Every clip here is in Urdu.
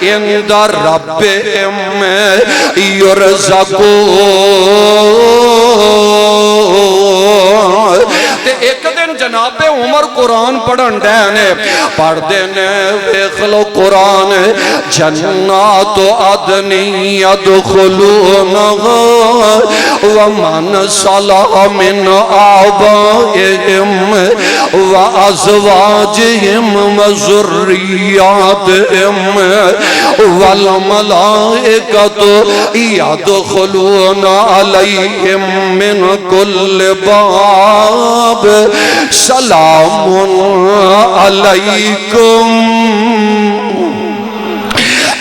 عند ربهم يرزقون۔ ایک دن جناب عمر قرآن پڑھن دینے پڑھ دینے ویکھ لو قرآن جنات عدن يدخلونها ومن صلح من آبائهم وأزواجهم وذرياتهم والملائكة يدخلون عليهم من كل باب سلام علیکم۔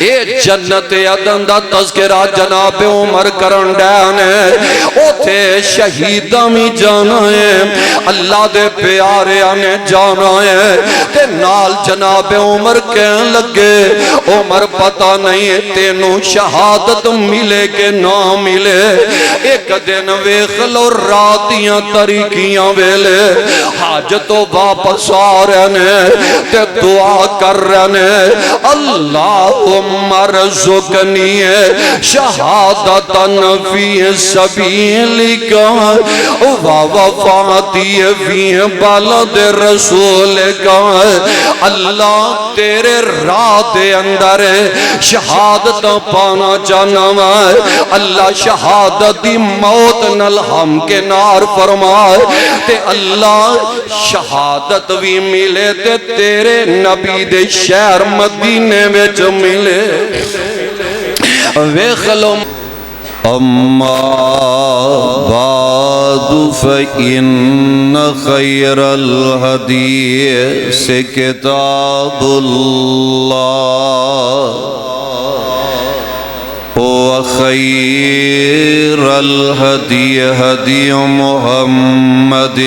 اے جنت عدن دا تذکرہ جناب عمر کرن دینے اوتھے شہیدہ میں جانا ہے، اللہ دے پیارے آنے جانا ہے، تے نال جناب عمر کہن لگے عمر پتہ نہیں تینوں شہادت ملے کہ نہ ملے۔ ایک دن ویکھ لو راتیاں طریقیاں ویلے حاجتوں واپس آ رہنے تے دعا کر رہنے اللہم ارزقنی شہادتاً فی سبیلک ووفاتی فی بلد رسولک۔ اللہ تیرے راہ دے اندر شہادت پانا چاہنا ہے، اللہ شہادت دی موت نل ہم کے نار فرمائے تے اللہ شہادت بھی ملے تے تیرے نبی دے شہر مدینے وچ ملے۔ ویکھ لو اما بعد فإن خیر الحدیث کتاب اللہ وخیر الہدی ہدی محمد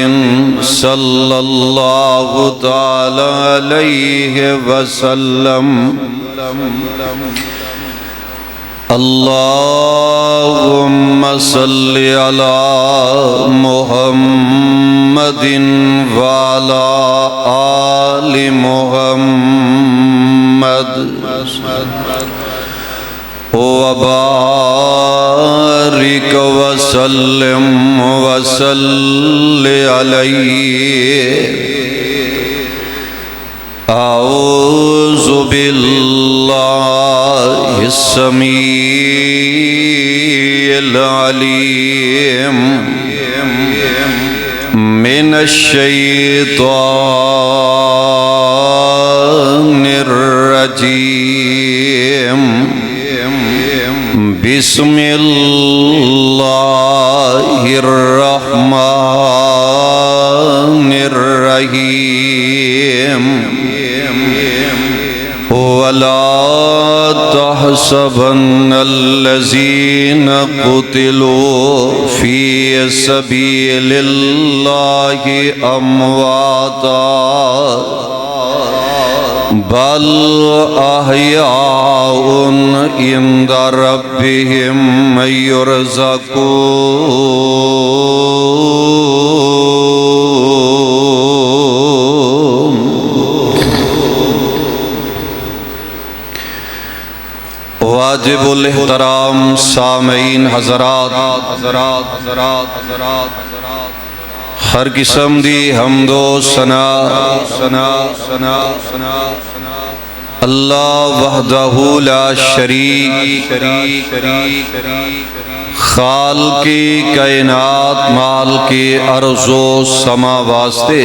صلی اللہ تعالی علیہ وسلم۔ اللہم صلی علی محمد وعلی آل محمد وبارک وسلم وصلی علیہ۔ اعوذ باللہ السمیع العلیم من الشیطان الرجیم۔ بسم اللہ الرحمن الرحیم۔ ولا تحسبن الذين قتلوا في سبيل الله أمواتا بل أحياء عند ربهم يرزقون۔ واجب الاحترام سامعین حضرات، ہر قسم دی حمد و ثنا اللہ وحدہ لا شریک خالقی کائنات مالکی ارض و سما واسطے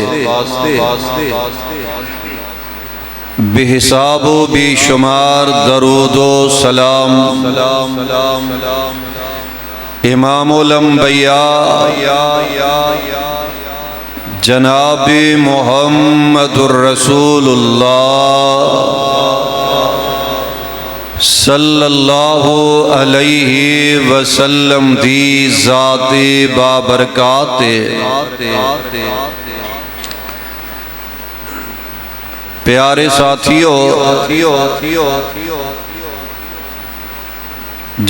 بے حساب و بے شمار درود و سلام امام الانبیاء جناب محمد الرسول اللہ صلی اللہ علیہ وسلم دی ذات بابرکات پیارے ساتھیوں،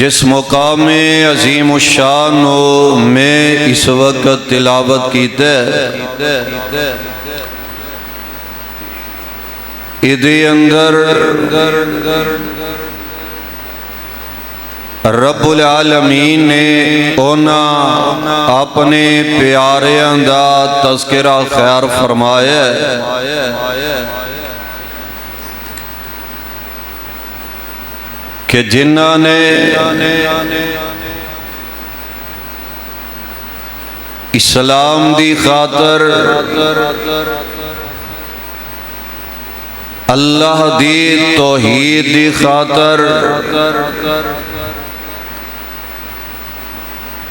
جس مقام عظیم الشان میں اس وقت تلاوت کیتے ادھے اندر رب العالمین نے اونا اپنے پیاریاں دا تذکرہ خیر فرمایا کہ جنہاں نے اسلام دی خاطر اللہ دی توحید دی خاطر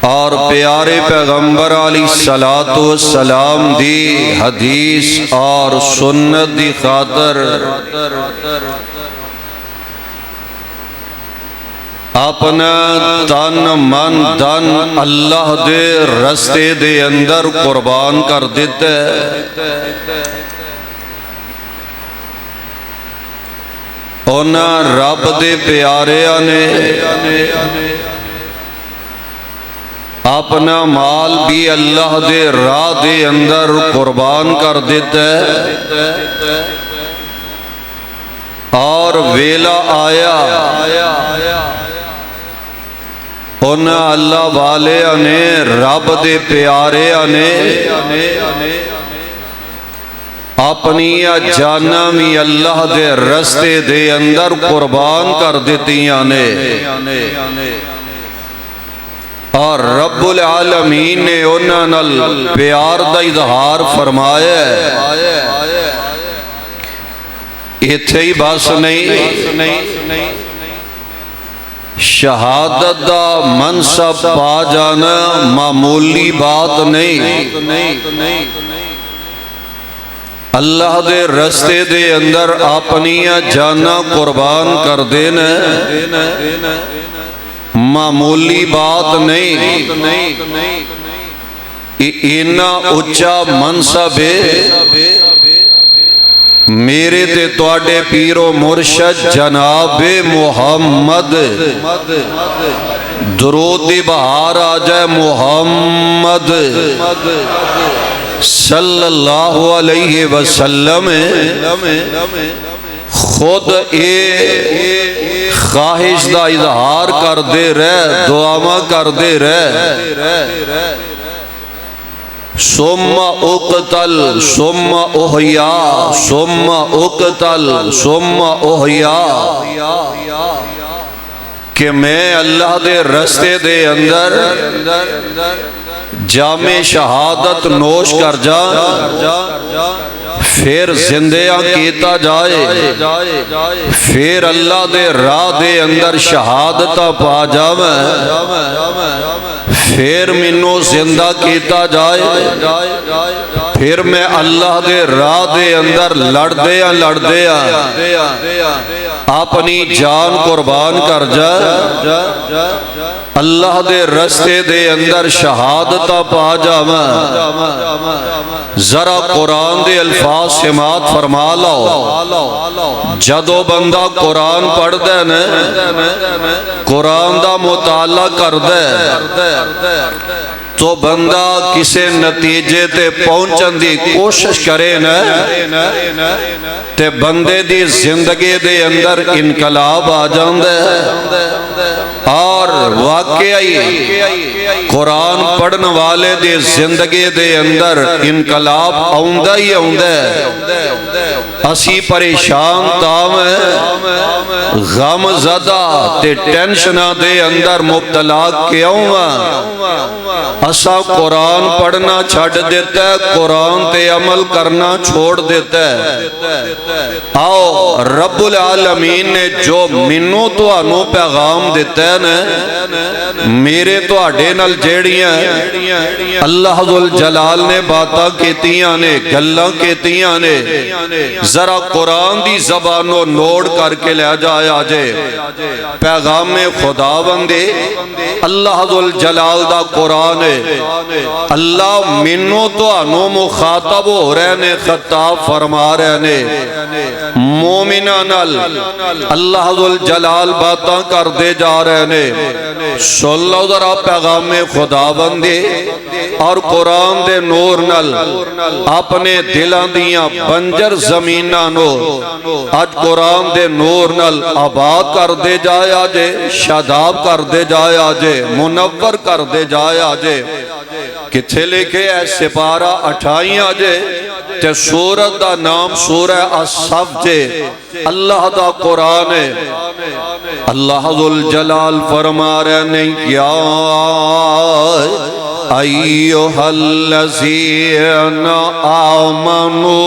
اور پیارے پیغمبر علیہ السلام دی حدیث اور سنت دی خاطر اپنا تن من دن اللہ دے رستے دے اندر قربان کر دیتے انہاں رب دے پیاریاں نے اپنا مال بھی اللہ دے راہ دے اندر قربان کر دیتا ہے اور ویلا آیا انہاں اللہ والے نے رب دے پیارے نے اپنی جانا بھی اللہ دے رستے دے اندر قربان کر دیتیاں نے اور رب العالمین نے انہاں نال پیار دا اظہار فرمایا ایتھے ہی بس نہیں شہادت دا منصب پا جانا معمولی بات نہیں اللہ دے رستے دے اندر اپنی جانا قربان کر دینا معمولی بات نہیں اینا اچھا منصب ہے میرے تے تواڈے پیر و مرشد جناب محمد درود دی بہار آ جائے محمد صلی اللہ علیہ وسلم خود خواہش دا اظہار کر دے رہے دعاواں کر دے رہے ثم اقتل ثم احیا ثم اقتل ثم احیا کہ میں اللہ دے رستے دے اندر جام شہادت نوش کر جا پھر زندیاں کیتا جائے پھر اللہ دے راہ دے اندر شہادتہ پا جاویں پھر منو زندہ کیتا جائے پھر میں اللہ دے راہ دے اندر لڑ دیا اپنی جان قربان کر جا اللہ دے رستے دے اندر شہادتہ پا جاویں ذرا قرآن دے الفاظ سماعت فرما لو جدو بندہ قرآن پڑھ دے نا قرآن دا مطالعہ کر دے تو بندہ کسے نتیجے تے پہنچن دی کوشش کرے نا تے بندے دی زندگی دے اندر انقلاب آ جاندے اور واقعی قرآن پڑھن والے دی زندگی دے اندر انقلاب آؤندہ ہی آؤندہ اسی پریشان تاویں غم زدہ تے ٹینشنہ دے اندر مبتلا کیوں اسا قرآن پڑھنا چھڑ دیتا ہے قرآن تے عمل کرنا چھوڑ دیتا ہے آؤ رب العالمین نے جو منو تو انو پیغام دیتا ہے نا میرے تو اڈے نل جیڑیاں اللہ ذوالجلال نے باتاں کیتیاں نے گلاں کیتیاں نے ذرا قرآن دی زبانوں نوٹ کر کے لے جائے آجے پیغام خدا بندے اللہ ذوالجلال دا قرآن ہے اللہ منو تو انو مخاطب ہو رہے نے، خطاب فرما رہے نے مومنان اللہ ذوالجلال باتاں کر دے جا رہے نے۔ سن لو ذرا پیغام خدا بندے اور قرآن دے نور نل اپنے دلاں دیاں بنجر زمیناں نو آج قرآن دے نور نل آباد کر دے جائے آجے، شاداب کر دے جائے آجے، منور کر دے جائے آجے۔ کتھے لکھے ہے سپارہ 28 آجے تے سورت دا نام سورہ الصف جے، اللہ دا قرآن ہے۔ اللہ ذوالجلال فرما رہے نے یا ایھا الذین آمنو،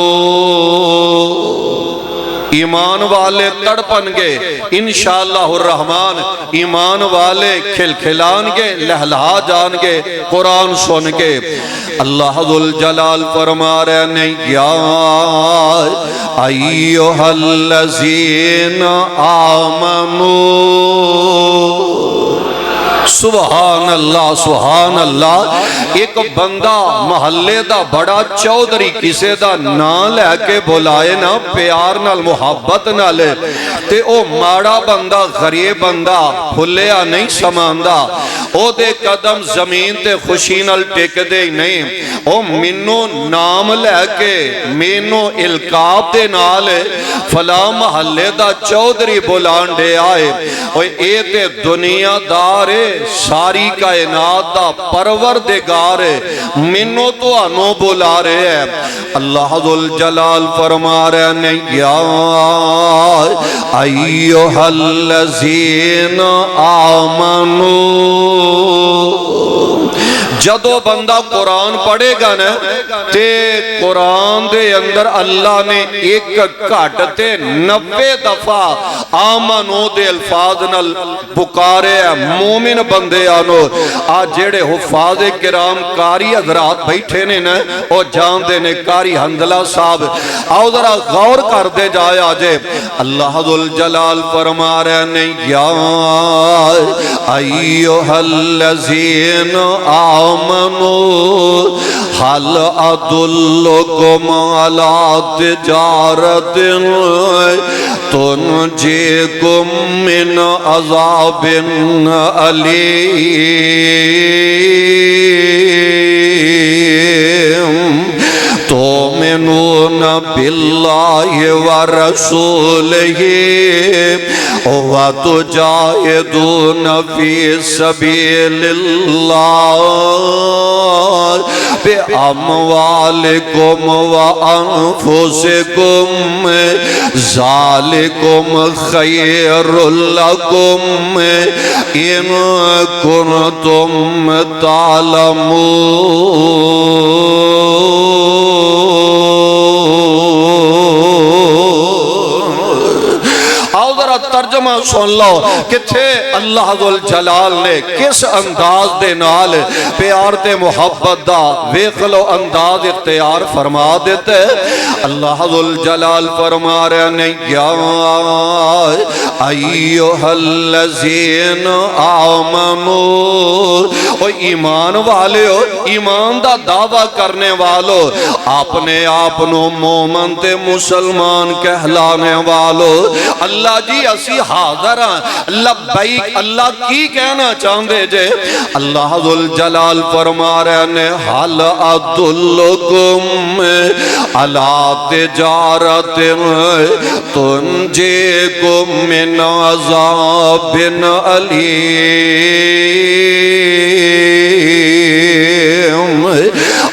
ایمان والے تڑپن گے انشاءاللہ الرحمن، ایمان والے کھل کھلان گے، لہلہا جان گے قرآن سن کے۔ اللہ ذوالجلال فرما رہے نے یا ایھا الذین آمنو، سبحان اللہ سبحان اللہ۔ ایک بندہ محلے دا بڑا چودھری کسے دا نام لے کے بلائے نا پیار نال محبت نال تے او ماڑا بندہ غریب بندہ پھلیا نہیں سماندہ، او دے قدم زمین تے خوشی نال ٹک دے نہیں، او منو نام لے کے مینو القاب دے نال فلاں محلے دا چودھری بلان دے آئے، اوہ اے تے دنیا دارے ساری کائنات دا پروردگار ہے، منو تو انو بلا رہے ہیں۔ اللہ ذوالجلال فرما رہے ہیں یا ایھا الذین آمنو، جدو بندہ قرآن پڑھے گا نا تے قرآن دے اندر اللہ نے ایک کھاٹتے 90 دفعہ آمنو دے الفاظ نال پکارے ہیں مومن بندے آنو۔ آج جیڑے حفاظ کرام کاری حضرات بیٹھے نے نا او جان دے نے کاری حنظلہ صاحب، آؤ ذرا غور کر دے جائے آجے۔ اللہ ذوالجلال فرما رہے نے یا ایھا الذین آمنو حل ادلکم علی تجارت تنجیکم من عذاب علیم، تؤمنون باللہ ورسولہ وتجاہدون فی سبیل اللہ بِأَمْوَالِكُمْ وَأَنفُسِكُمْ ذَلِكُمْ خَيْرٌ لَكُمْ إِن كُنتُمْ ترجمہ سن لو کہ تھے اللہ ذوالجلال نے کس انداز دے نال پیار تے محبت دا ویکھ لو انداز اختیار فرما دیتے۔ اللہ ذوالجلال فرما رہے ہیں یا ایھا الذین آمنو، او ایمان والے ہو، ایمان دا دعویٰ کرنے والو، اپنے آپنو مومن تے مسلمان کہلانے والو، اللہ جی اسی حاضر ہیں لبیک، اللہ کی کہنا چاہندے جے؟ اللہ ذوالجلال فرما رہے ہیں حل ادلکم علی تجارت تنجیکم من عذاب علیم،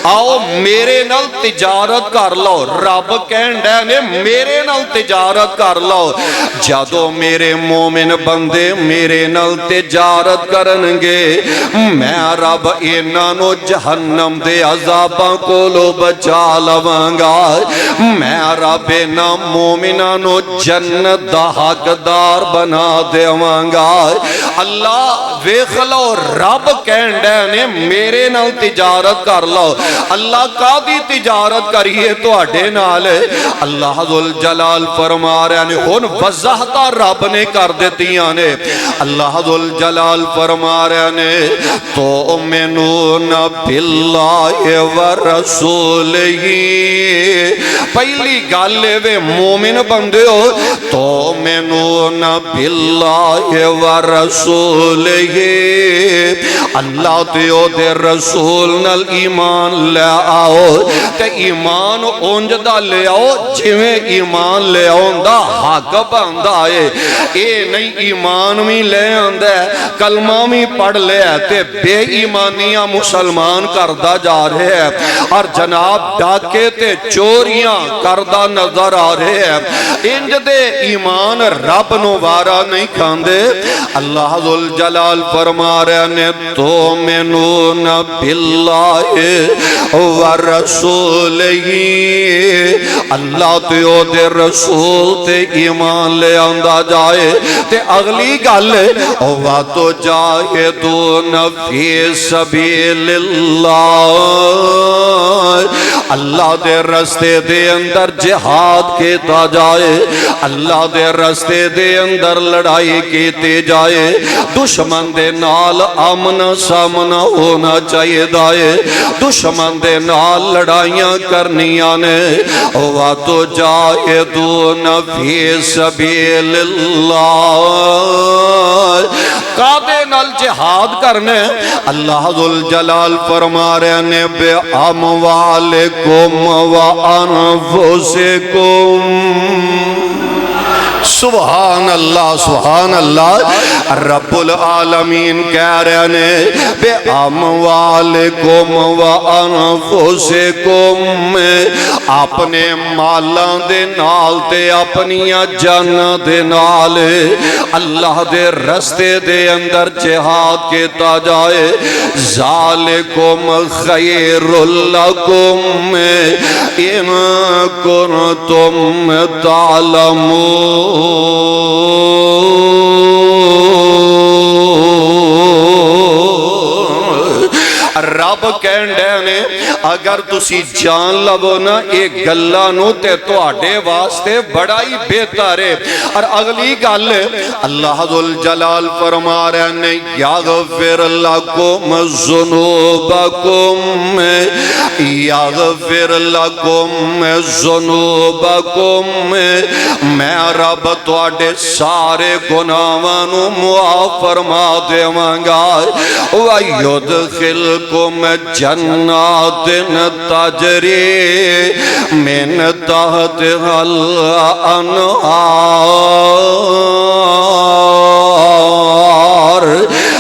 آؤ میرے نال تجارت کر لو، رب کہن ڈے نے میرے نال تجارت کر لو۔ جدو میرے مومن بندے میرے نال تجارت کرنگے میں رب انہوں جہنم دے عذاباں کو لو بچا لوانگا، میں رب انہوں مومنوں جنت دا حقدار بنا دیوانگا۔ اللہ ویکھ لو رب کہن ڈے نے میرے نال تجارت کر لو۔ اللہ کا دی تجارت تجارت کریے تواڈے نال اللہ ذل جلال فرما رہے ہیں ہن وضاحتاں رب نے کر دتیاں نے اللہ ذل جلال فرما رہے ہیں تؤمنون باللہ ورسولہ پہلی گل وے مومن بندے ہو تؤمنون باللہ ورسولہ اللہ تے او دے رسول نال ایمان لے آؤ تے ایمان اونج دا لے آؤ جویں ایمان لے آؤندا حق بندا ہے اے نہیں ایمان بھی لے آندا ہے کلمہ بھی پڑھ لے تے بے ایمانیاں مسلمان کردہ جا رہے ہیں اور جناب ڈاکے تے چوریاں کردہ نظر آ رہے ہیں انج دے ایمان رب نو وارا نہیں کھاندے اللہ ذل جلال فرما رہے ہیں تؤمنون باللہ ورسولہ اللہ تے او دے رسول تے ایمان لے آندہ جائے تے اگلی گل وَتُجَاهِدُونَ فِي سَبِيلِ اللَّهِ اللہ دے رستے دے اندر جہاد کیتا جائے اللہ دے رستے دے اندر لڑائی کیتے جائے دشمن دے نال آمنا سامنا ہونا چاہیے دائے دشمن دے نال لڑائیاں کرنیاں نے وَتُجَاهِدُونَ فِي سَبِيلِ اللَّهِ قادے نال جہاد کرنے اللہ ذل جلال فرما رہے ہیں بے اموالکم و انفسکم سبحان اللہ رب العالمین کہہ رہے ہیں بے اموالکم و انفسکم اپنے مالاں دے نال تے اپنیاں جاناں دے نال اللہ دے رستے دے اندر جہاد کیتا جائے ذالکم خیر لکم ان کنتم تعلمون رب کہندے نے اگر تسی جان لو نا ایک گلانو تے تو آڈے واسطے بڑائی بہتر ہے اور اگلی گل اللہ ذل جلال فرما رہے ہیں یغفر لکم ذنوبکم یغفر لکم ذنوبکم میں رب تو آڈے سارے گناہوں معاف فرما دے مانگا وَيُدْخِلْكُمْ جنات تجری من تحتها الانہار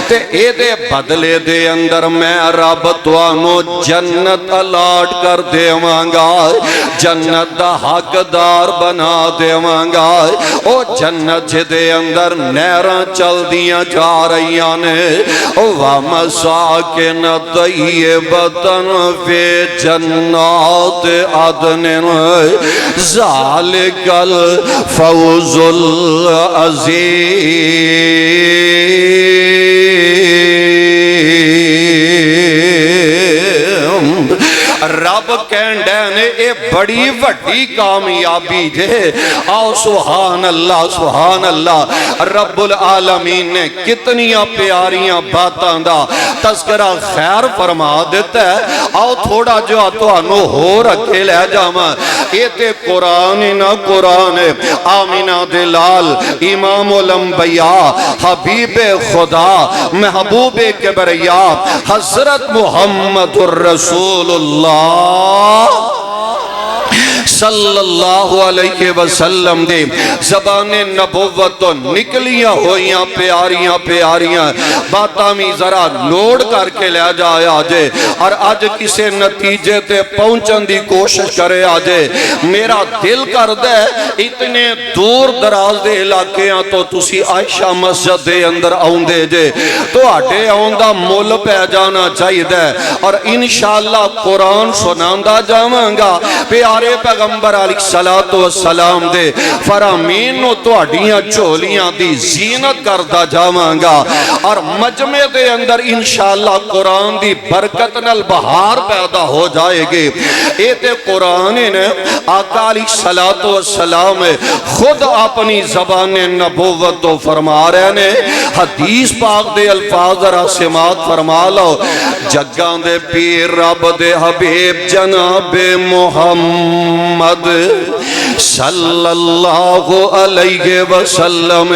تے اے دے بدلے دے اندر میں رب توانو جنت الاٹ کر دے مانگا جنت دا حقدار بنا دے مانگا او جنت دے اندر نیران چل دیاں جا رہیاں نے وَمَسَاكِنَ طَيِّبَةً فِي جَنَّاتِ عَدْنٍ ذَلِكَ الْفَوْزُ العظیم رب کہندے نے اے بڑی وڈی کامیابی جے آؤ سبحان اللہ رب العالمین نے کتنیاں پیاریاں باتاں دا تذکرہ خیر فرما دیتا ہے آؤ تھوڑا جو آتوانو ہو رکھے لے جاما اے تے قرآن نہ قرآن آمینہ دلال امام الانبیاء حبیب خدا محبوب کبریا حضرت محمد الرسول اللہ صلی اللہ علیہ وسلم دے زبان نبوت نکلیاں ہوئیاں پیاریاں باتاں میں ذرا نوٹ کر کے لے جائے آجے اور آج کسے نتیجے تے پہنچن دی کوشش کرے آجے میرا دل کر دے اتنے دور دراز دے علاقیاں تو تسی عائشہ مسجد دے اندر آؤں دے جے تو آٹے آؤں دا مول پہ جانا چاہیے دے اور انشاءاللہ قرآن سناندہ جاماں گا پیارے پیغمبر پیغمبر علیہ السلام دے فرامین نو تہاڈیاں جھولیاں دی زینت کردا جاواں گا اور مجمع دے اندر انشاءاللہ قرآن دی برکت نال بہار پیدا ہو جائے گی. اے تے قرآن نے آقا علیہ السلام خود اپنی زبان نبوت تو فرما رہے نے. حدیث پاک دے الفاظ ذرا سماعت فرما لو. جگاں دے پیر رب دے حبیب جناب محمد صلی اللہ علیہ وسلم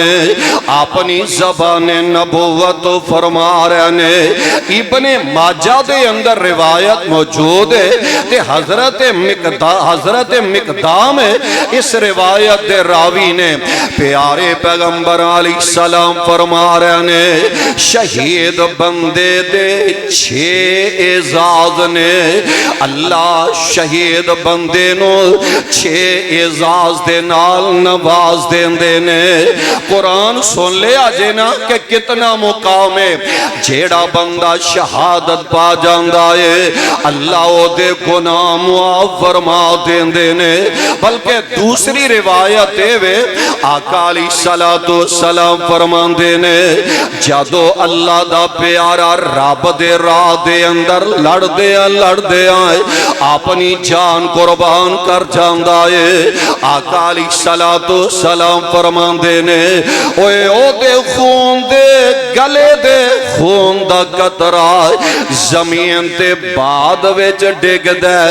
اپنی زبان نبوت فرما رہے نے. ابن ماجہ دے اندر روایت موجود ہے کہ حضرت مقدام اس روایت دے راوی نے پیارے پیغمبر علیہ السلام فرما رہے نے شہید بندے دے 6 اعزاز نے. اللہ شہید بندے نو 6 اعزاز دے نال نواز دیندے نے. قرآن سن لے آجے نا کہ کتنا مقام ہے. جیڑا بندہ شہادت پا جاندہ ہے اللہ او دے گناہ معاف فرما دیندے نے. بلکہ دوسری روایت ہے آقا علیہ السلام فرماندے نے جادو اللہ دا پیارا رب دے راہ دے اندر لڑ دے آئے اپنی جان قربان کر جاندہ ہے. آقا علیہ السلام فرماندے نے اوے او دے خون دے گلے دے خون دا قطرہ زمین تے بعد وچ ڈگ دے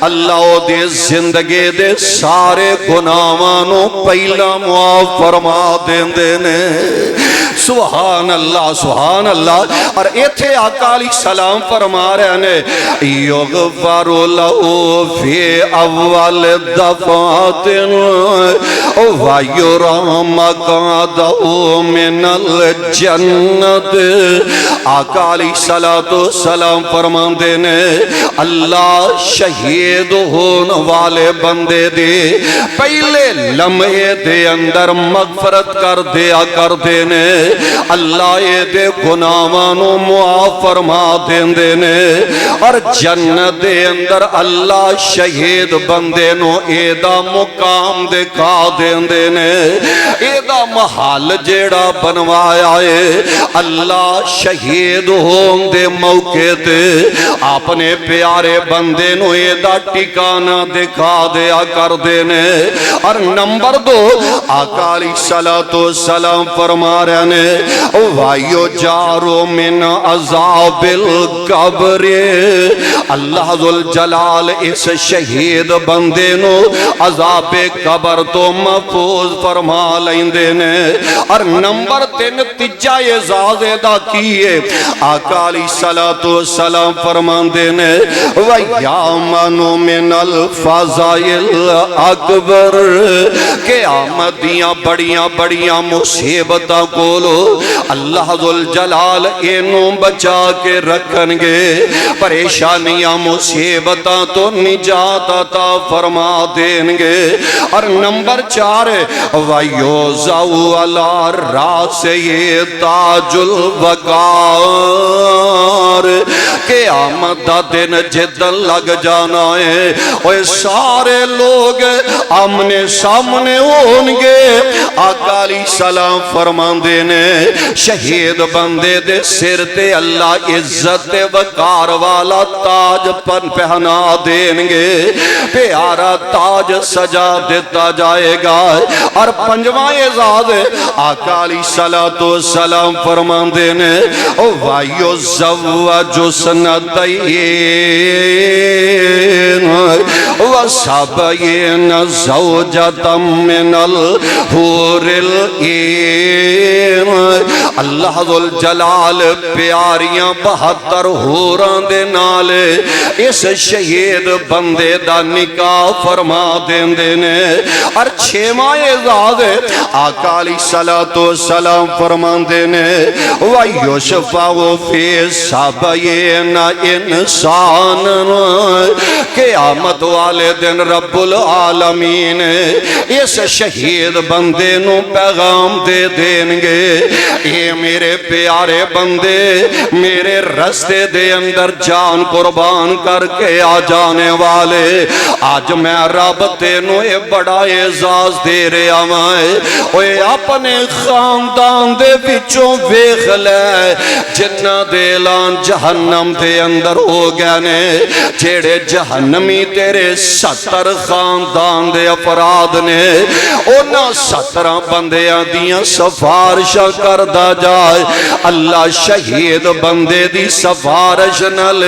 اللہ او دے زندگی دے سارے گناہاں پہلا معاف فرما دیندے نے. سبحان اللہ سبحان اللہ. اور ایتھے آقا علیہ السلام فرما رہے نے یغفر لہو فی اول دفعات ویرام مقعدہ من الجنت. آقا علیہ السلام فرماندے نے اللہ شہید ہون والے بندے دے پہلے لمحے دے اندر مغفرت کر دیا کر دینے. اللہ اے دے گناہانوں معاف فرما دیندے نے اور جنت دے اندر اللہ شہید بندے نو اے دا مقام دکھا دیندے نے. اے دا محل جیڑا بنوایا ہے اللہ شہید ہون دے موقع تے اپنے پیارے بندے نو اے دا ٹھکانہ دکھا دیا کر دینے. اور نمبر 2 آقا علیہ السلام فرما رہے نے وَایُ جَارُ مِنْ عَذَابِ الْقَبْرِ. اللہ ذوالجلال اس شہید بندے نو عذاب قبر تو محفوظ فرما لیندے نے. اور نمبر 3 تیجا اعزاز دا کیے آقا علیہ السلام فرماندے نے وَيَامَنُ مِنَ الْفَضَائِلِ الْأَكْبَرِ. قیامت دیاں بڑیاں مصیبتاں کولو اللہ ذوالجلال انہوں بچا کے رکھن گے. پریشانیاں مصیبتاں تو نجات عطا فرما دیں گے. اور نمبر 4 وَيُوزَعُ عَلَى رَأْسِهِ تَاجُ الْوَقَارِ. قیامت دا دن جدن لگ جانا ہے اور سارے لوگ آمنے سامنے ہونگے. آقا علیہ السلام فرماندے نے شہید بندے دے سر تے اللہ عزت وقار والا تاج پہنا دینگے. پیارا تاج سجا دیتا جائے گا. اور 5واں اعزاز آقا علیہ السلام فرماندے نے وَيُزَوَّجُ سَنَتَيْنِ وَسَبْعِينَ زَوْجَةً مِّنَ الْحُورِ الْعِينِ. اللہ ذوالجلال پیاریاں 72 حوراں دے نال اس شہید بندے دا نکاح فرما دیندے نے. اور 6واں اعزاز آقا علیہ السلام فرماندے نے وَيُشْفَعُ فِي 70 انسان. قیامت والے دن رب العالمین اس شہید بندے نو پیغام دے دیں گے اے میرے پیارے بندے میرے رستے دے اندر جان قربان کر کے آ جانے والے آج میں رب تینوں اے بڑا اعزاز دے رہا میں اوے اپنے خاندان دے وچوں ویکھ لے جنہ دے اعلان جہنم دے اندر ہو گئے نے جیڑے جہنمی تیرے 70 خاندان دے افراد نے انہاں 17 بندیاں دیاں سفارشاں کردہ جائے اللہ شہید بندے دی سفارش نل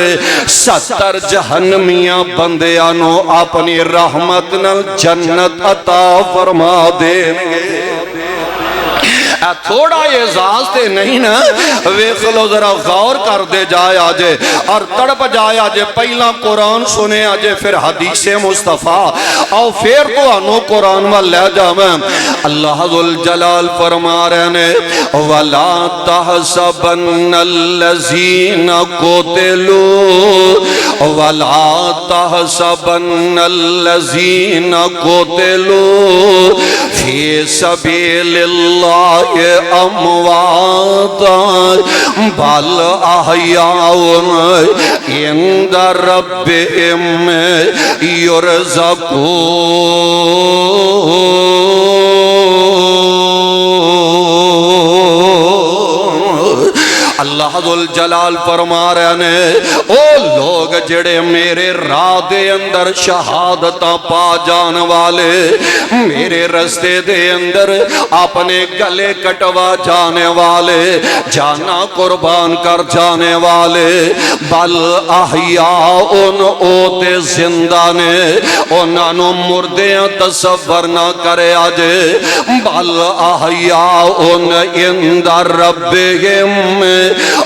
70 جہنمیاں بندیاں نو اپنی رحمت نل جنت عطا فرما دیں تھوڑا اعزاز تے نہیں نا ویکھ لو ذرا غور کر دے جائے آجے اور تڑپ جائے آجے پہلا قرآن سنے آجے پھر حدیث مصطفیٰ او پھر تو انو قرآن میں لے جاویں اللہ ذوالجلال فرما رہے نے وَلَا تَحْسَبَنَّ الَّذِينَ قُتِلُوا وَلَا تَحْسَبَنَّ الَّذِينَ قُتِلُوا فِي سَبِيلِ اللَّهِ امواتا بل احیاء عند ربهم یرزقون اللہ ذوالجلال فرما رہے نے او لوگ جڑے میرے راہ دے اندر شہادتاں پا جان والے میرے رستے دے اندر اپنے گلے کٹوا جانے والے جانا قربان کر جانے والے بل احیاء او تے زندہ نے انہاں نو مردیاں تصور نہ کرے آجے بل احیاء عند ربهم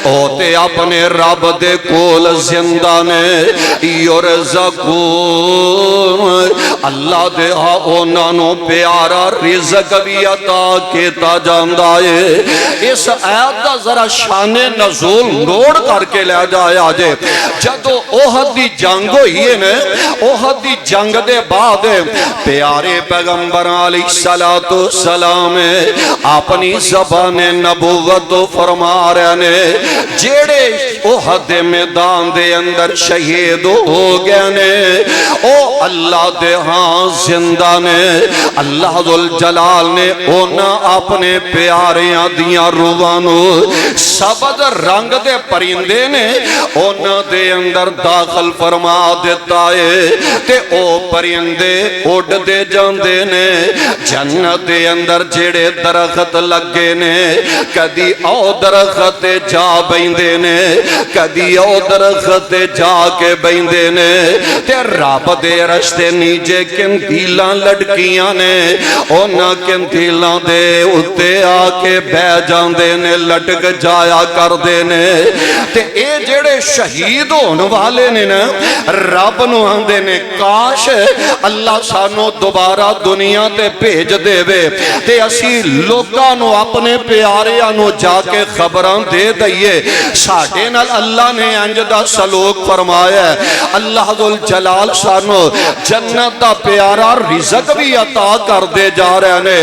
او تے اپنے رب دے کول زندہ نے یرزقون اللہ دے اونا نو پیارا رزق بھی عطا کیتا جاندہ ہے اس آیت دا ذرا شان نزول نوڑ کر کے لے جائے آجے جدو احد دی جنگ ہوئی ہے نا احد دی جنگ دے بعد پیارے پیغمبر علیہ السلام اپنی زبان نبوت فرما رہے نے جیڑے احد میدان دے اندر شہید ہو گئے نے او اللہ دے ہاں زندہ نے اللہ ذوالجلال نے اونا اپنے پیاریاں دیاں روانو سبد رنگ دے پرندے نے اونا دے اندر داخل فرما دیتا ہے تے او پرندے اڑ دے جاندے نے جنت دے اندر جیڑے درخت لگے نے کدی او درخت جا بیندے نے کدی او درخت جا کے بیندے نے تے رب دے رشتے نیجے کندیلاں لڑکیاں نے اونا کندیلاں دے اتے آ کے بے جاندے نے لٹک جایا کر دے نے تے اے جڑے شہید ہون والے نے نا رب نو آندے نے کاش اللہ سانو دوبارہ دنیا تے بھیج دے وے تے اسی لوگاں نو اپنے پیاریاں نو جا کے خبراں دے دئیے ساڑھے نال اللہ نے انجدہ سلوک فرمایا ہے اللہ ذوالجلال سانو جنت دا پیارا رزق بھی عطا کر دے جا رہے نے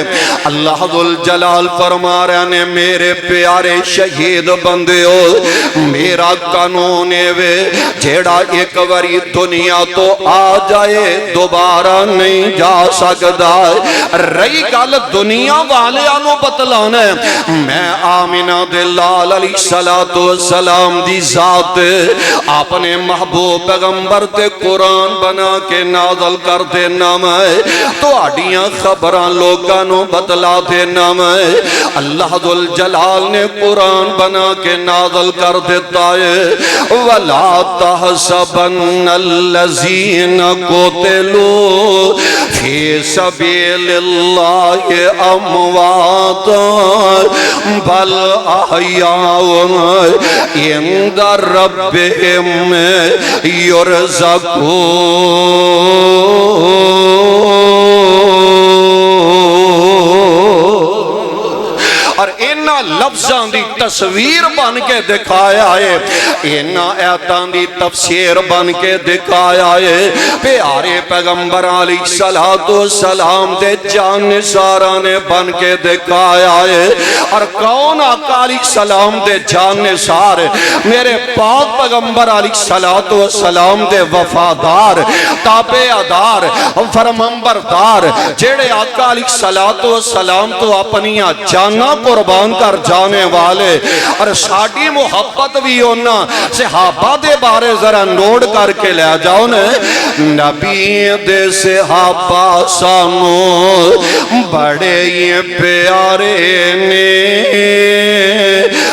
اللہ ذوالجلال فرما رہے نے میرے پیارے شہید بندے ہو میرا قانون وے جیڑا ایک وری دنیا تو آ جائے دوبارہ نہیں جا سکتا رہی گل دنیا والے آنو بتلانا ہے میں آمینہ دے لال علیہ السلام دی ذات اپنے محبوب پیغمبر تے قرآن بنا کے نازل کر دینا میں تو آڑیاں خبراں لوگانوں بتلا دینا میں اللہ ذوالجلال نے قرآن بنا کے نازل کر دیتا ہے وَلَا تَحْسَبَنَّ الَّذِينَ قُتِلُوا فِي سَبِيلِ اللَّهِ أَمْوَاتًا بَلْ أَحْيَاءٌ عِندَ رَبِّهِمْ يُرْزَقُونَ اور انہا لفظاں دی تصویر بن کے دکھایا ہے اینا ایتاں دی تفسیر بن کے دکھایا ہے پیارے پیغمبر علیہ السلام دے جان نثاراں نے بن کے دکھایا ہے اور کون آقا علیہ السلام دے جان نثار میرے پاک پیغمبر علیہ السلام دے وفادار تابعدار فرمانبردار جڑے آقا علیہ السلام تو اپنیاں جانا قربان کر جانے والے اور ساڑی محبت بھی ہونا صحابہ دے بارے ذرا نوٹ کر کے لے جاؤ نے نبی دے صحابہ سانو بڑے یہ پیارے نے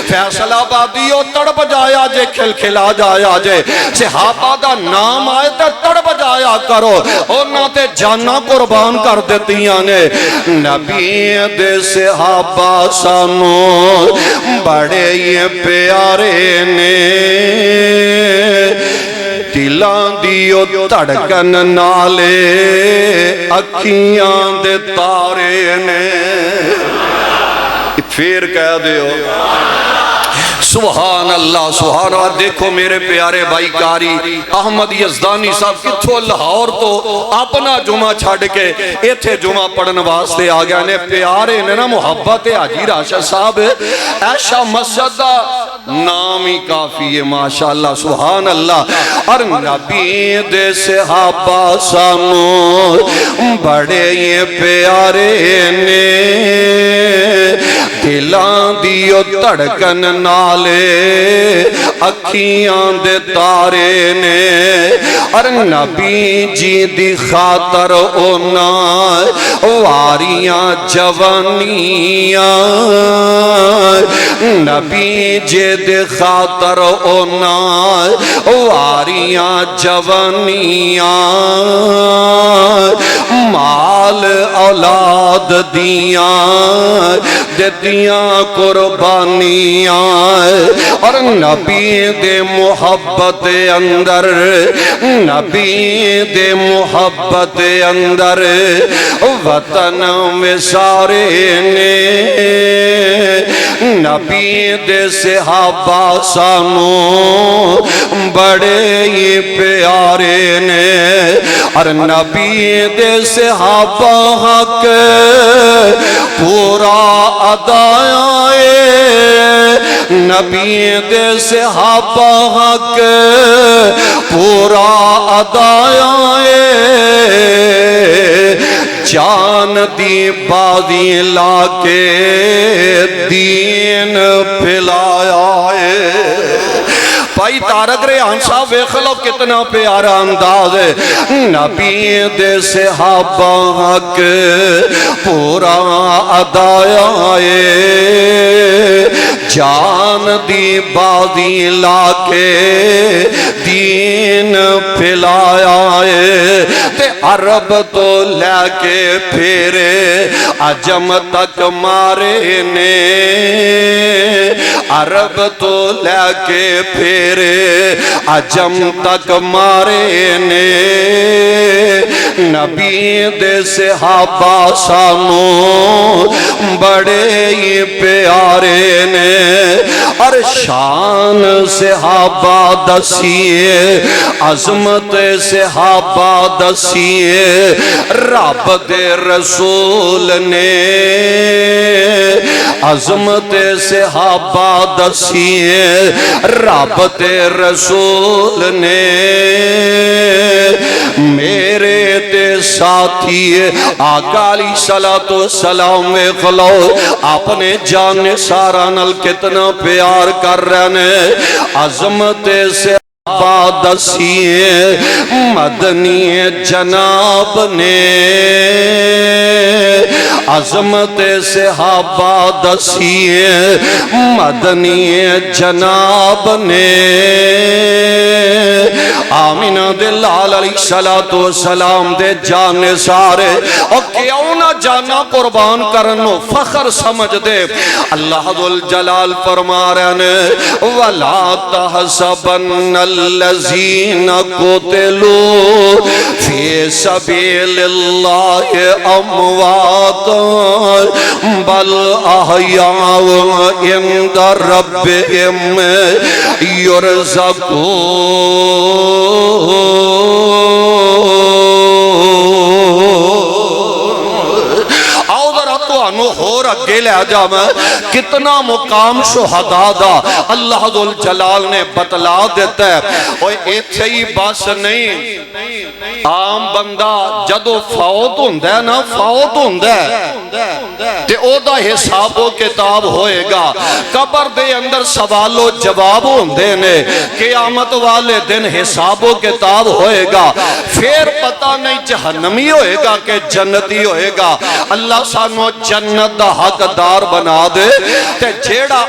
فیصلہ آبادیو تڑپ جایا جے کھل کھلا جایا جے صحابہ دا نام آئے تے تڑپ جایا کرو انہاں تے جانا قربان کر دیتیاں نے نبی دے صحابہ سانو بڑے یہ پیارے نے دلان دیو تڑکن نالے اکھیاں دے تارے نے پھر کہہ دیو سبحان اللہ سبحان اللہ دیکھو میرے پیارے بھائی کاری احمد یزدانی صاحب کتھو لاہور تو اپنا جمعہ چھڑ کے ایتھے جمعہ پڑھن واسطے آ گیا نے پیارے نے نا محبت حاجی راشد صاحب ایشا مسجد دا نام ہی کافی ہے ماشاءاللہ سبحان اللہ اور نبی دے صحابہ سانو بڑے یہ پیارے نے دلان دیو تڑکن نالے اکھیاں دے تارے نے اور نبی جی دی خاطر اونا واریاں جوانیاں نبی جی دی خاطر اونا واریاں جوانیاں مال اولاد دیاں دیتیاں قربانیاں اور نبی دے محبت اندر نبی دے محبت اندر وطن وسارے نے نبی دے صحابہ سانو بڑے ہی پیارے نے اور نبی دے صحابہ حق پورا ادائے نبی دے صحابہ حق پورا ادائے جان دی بازی لا کے دین پھیلایا ہے بھائی تارک ریحان صاحب ویکھلو کتنا پیارا انداز ہے نبی دے صحابہ حق پورا ادایا ہے جان دی بازی لا کے دین پھیلایا ہے تے عرب تو لے کے پھیرے عجم تک مارے نے عرب تو لے کے پھیرے عجم تک مارے نے نبی دے صحابہ سانو بڑے ہی پیارے نے اور شان صحابہ دسیے عظمت صحابہ دسیے رب دے رسول نے عظمت صحابہ دسیے رب دے رسول نے میرے تے ساتھی آقا علیہ السلام ویکھلو اپنے جان سارا نال کتنا پیار کر رہے عظمت سے دسیے مدنی جناب نے عظمت صحابہ دسیے مدنی جناب نے آمینہ دے لال علیہ السلام دے جانے سارے اور کیوں نہ جانا قربان کرنو فخر سمجھ دے اللہ ذو الجلال فرما رہے ہیں وَلَا تَحْسَبَنَّ الذین قتلوا فی سبیل اللہ اموات بل احیاء عند ربهم یرزقون۔ اور اگے لے جا میں کتنا مقام شہداء دا اللہ ذوالجلال نے بتلا دیتا ہے۔ اور ایتھے ہی بس نہیں، عام بندہ جدو فوت ہوندہ ہے نا، فوت ہوندہ ہے تے او دا حساب و کتاب ہوئے گا، قبر دے اندر سوال و جواب ہوندے نے، قیامت والے دن حساب و کتاب ہوئے گا، پھر پتہ نہیں جہنمی ہوئے گا کہ جنتی ہوئے گا۔ اللہ سانو جنت دا حقدار بنا دے تے جیڑا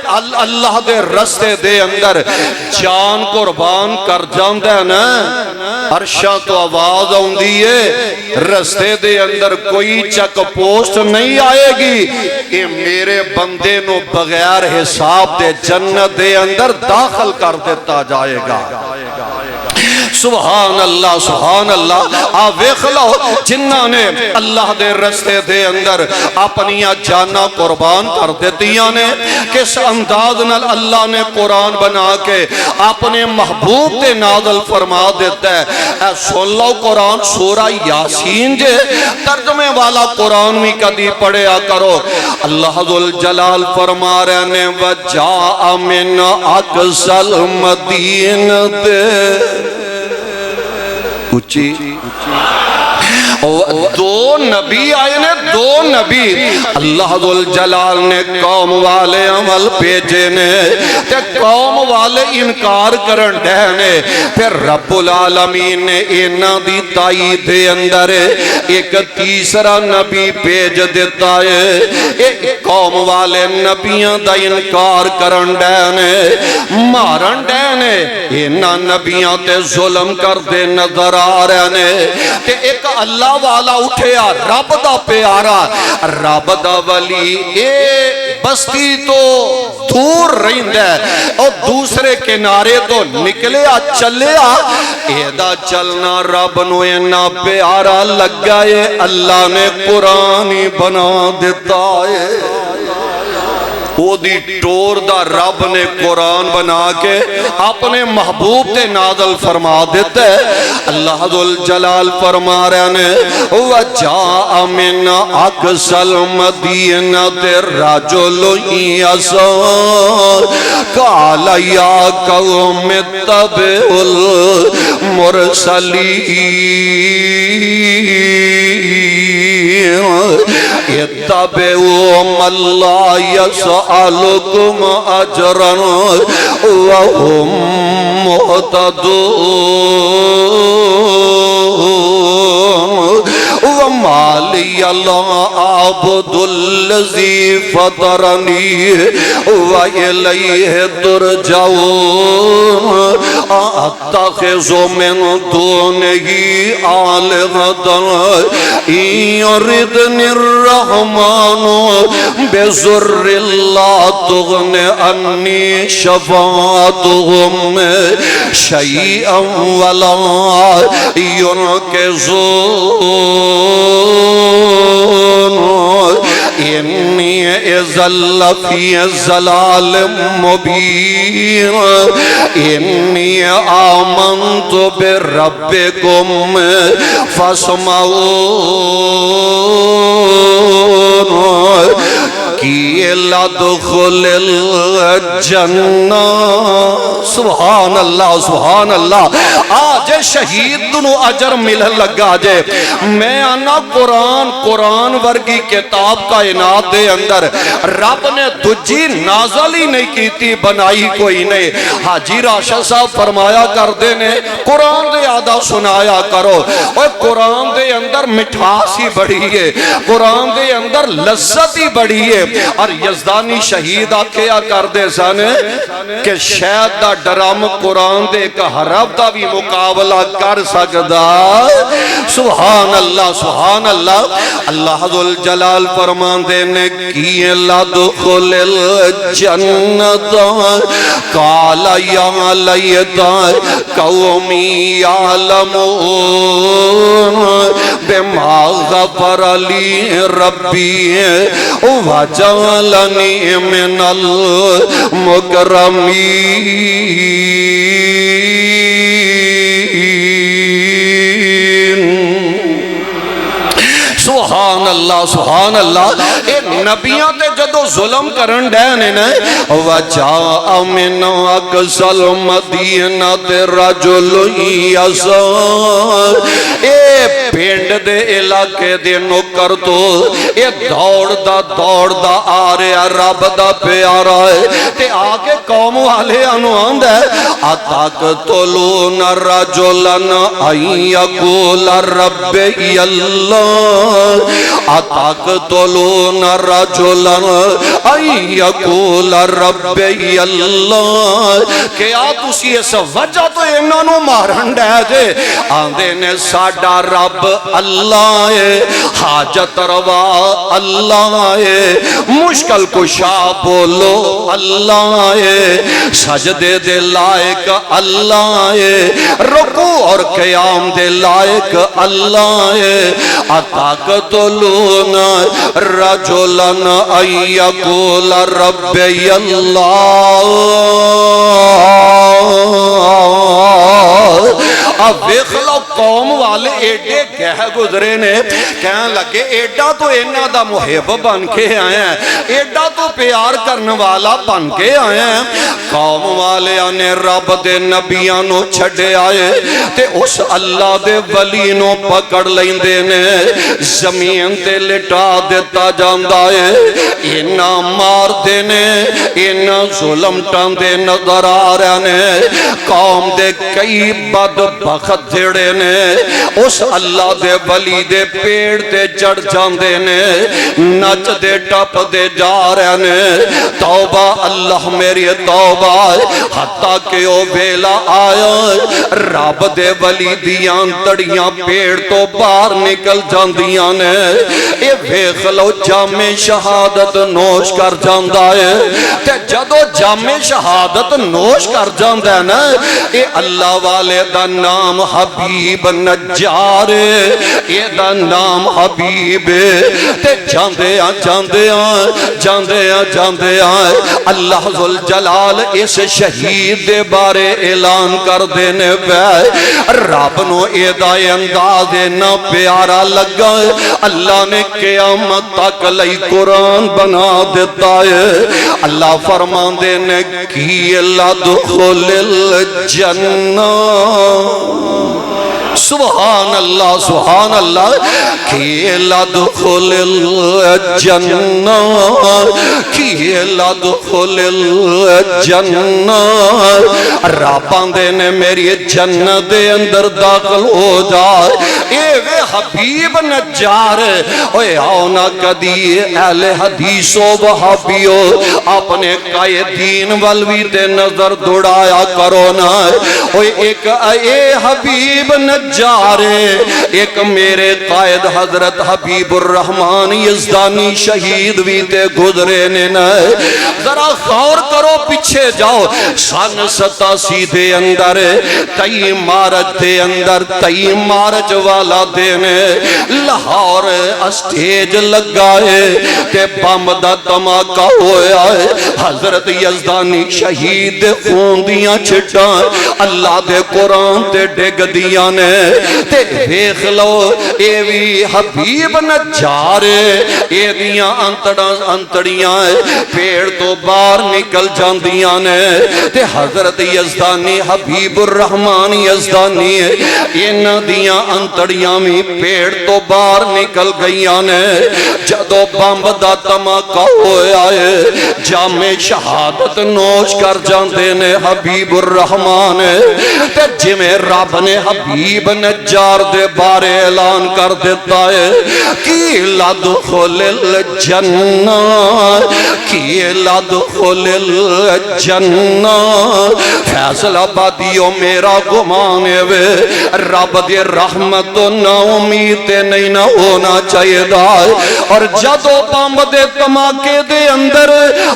اللہ دے رستے دے اندر جان قربان کر جاندہ ہے نا، عرشاں تو آواز آؤندی ہے، رستے دے اندر کوئی چک پوسٹ نہیں آئے گی کہ میرے بندے نو بغیر حساب دے جنت دے اندر داخل کر دیتا جائے گا۔ سبحان اللہ سبحان اللہ۔ آپ ویکھ لو جنہاں نے اللہ دے رستے دے اندر اپنی جانا قربان کر دیتیاں نے، کس انداز نال اللہ نے قرآن بنا کے اپنے محبوب تے نازل فرما دیتا ہے۔ اے سن لو قرآن سورہ یاسین جے ترجمے والا قرآن بھی کدی پڑھیا کرو۔ اللہ ذوالجلال فرما رہے نے وَجَاءَ مِنْ أَقْصَى الْمَدِينَةِ اچھی دو نبی آئے نے، دو نبی اللہ ذوالجلال نے قوم والے عمل بھیجے نے تے قوم والے انکار کرن ڈہنے، پھر رب العالمین نے اینا دی تائید دے اندر ایک تیسرا نبی بھیج دیتا ہے۔ ایک قوم والے نبیاں دا انکار کرن ڈہنے، مارن ڈہنے، اینا نبیاں تے ظلم کر دے نظر آ رہے نے تے ایک اللہ والا اٹھیا رب دا پیارا، رب دا ولی اے بستی تو دور رہند ہے اور دوسرے کنارے تو نکلیا چلیا، ایدہ چلنا رب نو اینا پیارا لگا ہے، اللہ نے قرآن بنا دیتا ہے۔ وہ دی ٹور دا رب نے قرآن بنا کے اپنے محبوب تے نازل فرما دیتا ہے۔ اللہ ذوالجلال فرما رہے نے وَجَاءَ مِنْ أَقْصَى الْمَدِينَةِ رَجُلٌ يَسْعَىٰ قَالَ يَا قَوْمِ اتَّبِعُوا الْمُرْسَلِينَ اتَّبِعُوا مَن لَّا يَسْأَلُكُمْ أَجْرًا وَهُمْ مُهْتَدُونَ وَمَا لِيَ لَا أَعْبُدُ الَّذِي فَطَرَنِي وَإِلَيْهِ تُرْجَعُونَ أَتَّخِذُ مِن دُونِهِ آلِهَةً إِن يُرِدْنِ الرَّحْمَنُ بِضُرٍّ لَّا تُغْنِ عَنِّي شَفَاعَتُهُمْ شَيْئًا وَلَا يُنقِذُونَ إِنِّي إِذًا لَّفِي ضَلَالٍ مُّبِينٍ إِنِّي آمَنتُ بِرَبِّكُمْ فَاسْمَعُونِ قِيلَ ادْخُلِ الْجَنَّةَ۔ سبحان اللہ سبحان اللہ۔ آج شہید دنو اجر ملن لگا جے، میں آنا قرآن ورگی کتاب کائنات دے اندر رب نے دجی نازل ہی نہیں کیتی، بنائی کوئی نہیں۔ حاجی راشد صاحب فرمایا کر دینے قرآن دے آدھا سنایا کرو، اور قرآن دے اندر مٹھاس ہی بڑی ہے، قرآن دے اندر لذت ہی بڑی ہے۔ اور یزدانی شہید آکھیا کر دے سانے کہ شاید دا ڈرام قرآن دے ایک حرف دا بھی مقابلہ کر سکدا۔ سبحان اللہ سبحان اللہ۔ اللہ ذوالجلال فرمان دینے کی لَدْخُلِ الْجَنَّةَ قال یا لیت قومی یعلمون بما غفر لی ربی وجعلنی من المکرمین۔ سبحان اللہ سبحان اللہ۔ اے نبیاں تے جدو ظلم کرن ڈینے نے وَجَاءَ مِنْ أَقْصَى الْمَدِينَةِ رَجُلٌ يَسْعَىٰ۔ اے پینڈ دے علاقے دے نوکر تو اے دوڑ دا آ رہا رب دا پیارا ہے تے آگے قوم والے انو آند ہے أَتَقْتُلُونَ رَجُلًا أَن يَقُولَ رَبِّيَ اللَّهُ أَتَقْتُلُونَ رَجُلًا أَن يَقُولَ رَبِّيَ اللَّهُ۔ کیا تسی اس وجہ تو انہوں نے مارن دے دے آندے نے ساڑا رب اللہ ہے، حاجت روا اللہ ہے، مشکل کشا بولو اللہ ہے، سجدے دے لائق اللہ ہے، رکوع اور قیام دے لائق اللہ ہے۔ أَتَقْتُلُونَ رَجُلًا أَن يَقُولَ رَبِّيَ اللَّهُ۔ اب دیکھ لو قوم والے ایڈے کہہ گزرے نے، کہنے لگے ایڈا تو انہاں دا محب بن کے آئے ہیں، ایڈا تو پیار کرنے والا بن کے آئے ہیں۔ قوم والے آنے رب دے نبیانو چھڑے آئے تے اس اللہ دے ولی نو پکڑ لیں دینے زمین تے لٹا دیتا جاندہ ہے، انہاں مار دینے، انہاں ظلم ٹان دے نظر آ رہے نے۔ قوم دے کئی بدبخت دھڑے نے اس اللہ دے ولی دے پیڑ تے چڑھ جاندے نے، نچ دے ٹپ دے جا رہے نے۔ توبہ اللہ میری توبہ، حتیٰ کہ او ویلا آیا رب دے ولی دیاں تڑیاں پیڑ تو باہر نکل جاندیاں نے۔ اے ویکھ لو جام شہادت نوش کر جاندہ ہے تے جدو جام شہادت نوش کر جاندہ ہے نا، اے اللہ والے دا نام حبیب نجار، اے دا نام حبیب تے جاندیاں اللہ ذوالجلال اس شہید دے بارے اعلان کر دینے پہ رب نو ایدہ انداز نہ پیارا لگا، اللہ نے قیامت تک لئی قرآن بنا دیتا ہے۔ اللہ فرمان دینے کی لدخل الجنہ، سبحان اللہ سبحان اللہ، کی لدخل الجنہ، کی لدخل الجنہ، راباں دینے میری جنت دے اندر داخل ہو جائے۔ اے وے حبیب نجار، اوے آؤ نہ کدی اہل حدیث و وہابیو اپنے قائدین والوی دے نظر دوڑایا کرو نا۔ اوے ایک اے حبیب نجار، ایک میرے قائد حضرت حبیب الرحمن یزدانی شہید بھی تے گزرے نے نا۔ ذرا غور کرو پیچھے جاؤ، سن 87 دے اندر تئی مارچ دے اندر تئی مارچ والا دینے لاہور اسٹیج لگائے تے بم دا دھماکہ ہویا ہے، حضرت یزدانی شہید خون دیاں چھٹاں اللہ دے قرآن تے ڈگ دیاں نے۔ تے دیکھ لو اے وی حبیب نجار، اے دیاں انتڑیاں پیڑ تو باہر نکل جاندیاں نے تے حضرت یزدانی حبیب الرحمن یزدانی ان دیاں انتڑیاں میں پیڑ تو باہر نکل گئیاں نے۔ جدو بمب دا دھماکہ ہویا ہے، جام شہادت نوش کر جاندے نے حبیب الرحمن تے جمیں رب نے حبیب نجار دے بارے اعلان کر دیتا ہے کی لدخل الجنہ، کی لدخل جنہ فیصل آبادیو میرا گمانے وے رب دی رحمت نا امید نہیں نہ ہونا چاہیے دائے اور جدو بمب دے تماکے دے اندر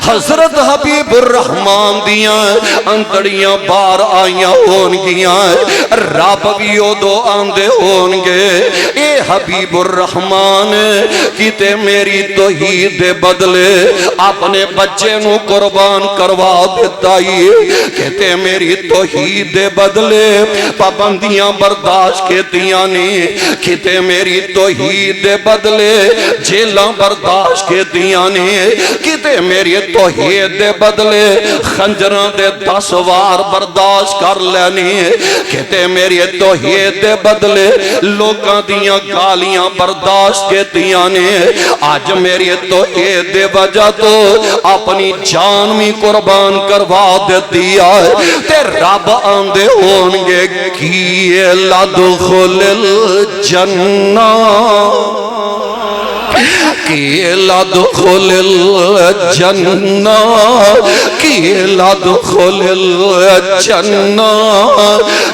حضرت حبیب الرحمن دیاں اندڑیاں بار آئیاں ہونگیاں رب بھی دو آندے ہونگے اے حبیب الرحمن کیتے میری توحید دے بدلے اپنے بچے نو قربان کروا دیتا ہی کہتے میری توحید دے بدلے پابندیاں برداشت کیتیاں نہیں کہتے میری توحید دے بدلے جیلاں برداشت کیتیاں نہیں کہتے میری توحید دے بدلے خنجراں دے 10 وار برداشت کر لینی کہتے میری توحید دے بدلے لوکاں دیاں گالیاں برداشت کیتیاں نہیں آج میری توحید دے وجہ تو اپنی جان میں قربان کروا دیتی آئے تے رب آندے ہونگے کیے لدخل الجنہ کیے لدخل الجنہ کیے لدخل الجنہ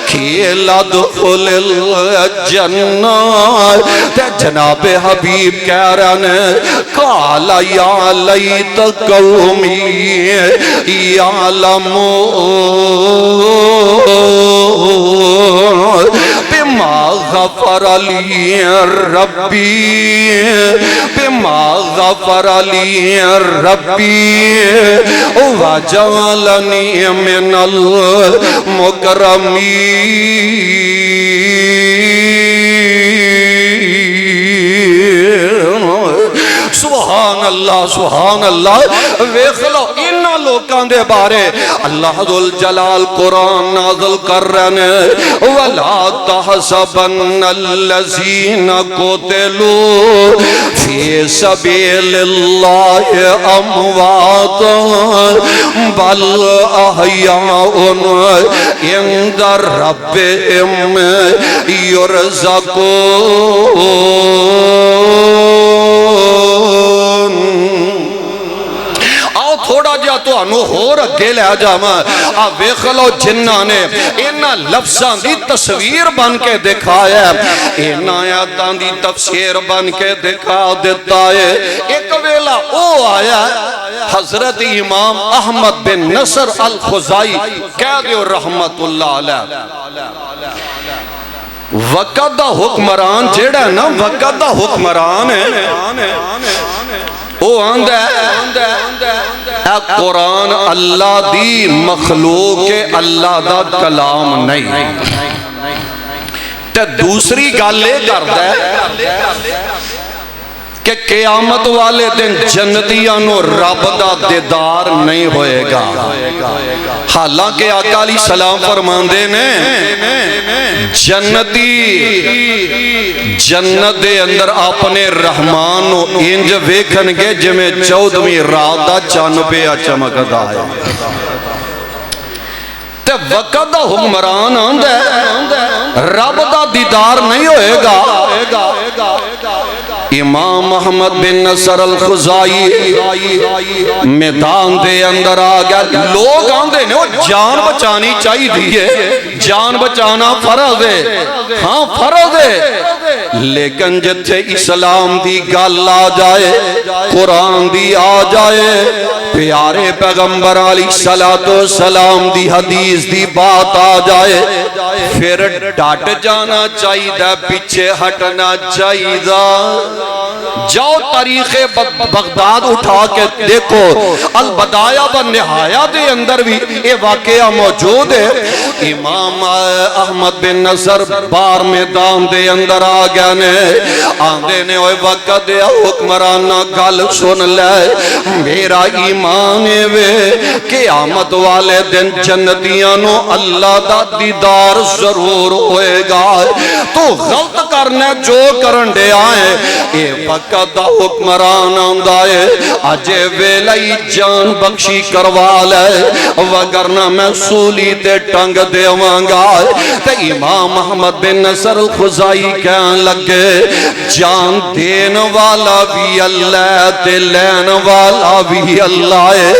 کیے لدخل الجنہ تے جناب حبیب کہہ رہے ہیں قال یا لیت قومی یعلمون بما غفر لی ربی بما غفر لی ربی وجعلنی من المکرمین سبحان اللہ سبحان اللہ ویکھ لو انہاں لوکاں دے بارے اللہ ذو الجلال قرآن نازل کر رہے ہیں ولا تحسبن الذین قتلوا فی سبیل اللہ امواتا بل احیاء عند ربهم یرزقون تھوڑا جا تو انو ہو رکھے لے جاما آپ ویکھ لو جنہ نے انہا لفظاں دی تصویر بن کے دکھایا انہا آیاتاں دی تفسیر بن کے دکھا دیتا ہے ایک ویلہ او آیا حضرت امام احمد بن نصر الخزائی کہہ دیو رحمت اللہ علیہ وقت دا حکمران جیڑا ہے نا وقت دا حکمران ہے او آندہ اے قرآن اللہ دی مخلوق کے اللہ دا کلام نہیں تے دوسری گالے کردہ ہے کہ قیامت والے دن جنتیانو رب دا دیدار نہیں ہوئے گا حالانکہ آقا علیہ السلام فرماندے نے جنتی جنت دے اندر اپنے رحمانو انج ویکھن گے جمیں 14ویں رات دا چاند پہ چمکدا ہے تے وقت دا حکمران آندہ ہے رب دا دیدار نہیں ہوئے گا امام محمد بن نصر الخزائی میدان دے اندر آگیا لوگ آندے نے وہ جان بچانی چاہی دیئے جان بچانا فرض ہے ہاں فرض ہے لیکن جتھے اسلام دی گل آ جائے قرآن دی آ جائے پیارے پیغمبر علیہ السلام دی حدیث دی بات آ جائے پھر ڈٹ جانا چاہیدہ پیچھے ہٹنا چاہیدہ جاؤ تاریخ بغداد اٹھا کے دیکھو البدایہ و نہایہ دے اندر بھی یہ واقعہ موجود ہے امام احمد بن نصر بار میدان دے اندر آگیا نے آندے نے اوہ وقت دے حکمرانہ گل سن لے میرا ایمان وے قیامت والے دن جنتیانو اللہ دا دیدار ضرور ہوئے گا تو غلط کرنے جو کرن دے آئے اے وقت دا حکمران آندائے آجے ویلائی جان بخشی کروا لے وگرنہ میں سولی تے ٹنگ دے وانگا تے امام محمد بن نصر الخزائی کہن لگے جان دین والا بھی اللہ تے لین والا بھی اللہ ہے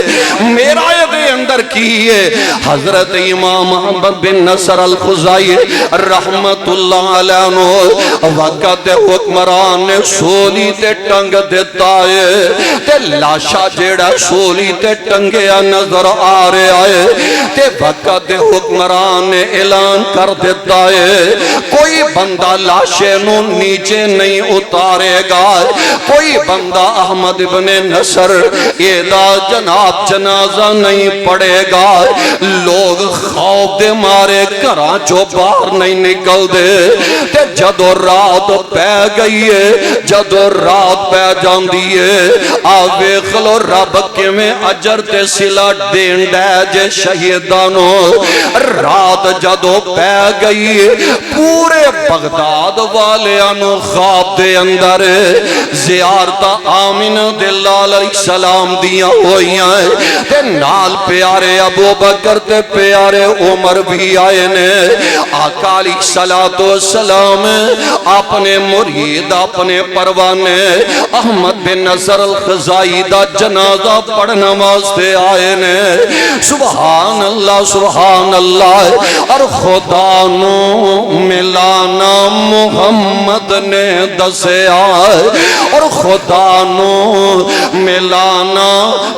میرا یہ دے اندر اندر کیے حضرت امام محمد بن نصر الخزائی رحمت اللہ علیہ وقت حکمران نے سولی تے ٹنگ دیتا ہے تے لاشا جیڑا سولی تے ٹنگیا نظر آ رہے آئے تے وقت حکمران نے اعلان کر دیتا ہے کوئی بندہ لاشے نو نیچے نہیں اتارے گا کوئی بندہ احمد بن نصر ایدہ جناب جنازہ نہیں پڑے گا لوگ خوف دے مارے کراں جو باہر نہیں نکل دے تے جدو رات پہ گئی ہے جدو رات پہ جان دیئے آوے خلو رب کے میں اجر تے سلا دین دے جے شہیدانو رات جدو پہ گئی ہے پورے بغداد والے انو خواب دے اندر زیارتا آمین دلال علیہ السلام دیا ہوئی آئے تے نال پیارے ابو بکر تے پیارے عمر بھی آئے نے آقا علیہ السلام اپنے مرید اپنے پروانے احمد بن نصر الخزائی دا جنازہ پڑھنا واسطے آئے نے سبحان اللہ اور خدا نو ملانا محمد نے دسے آئے اور خدا نو ملانا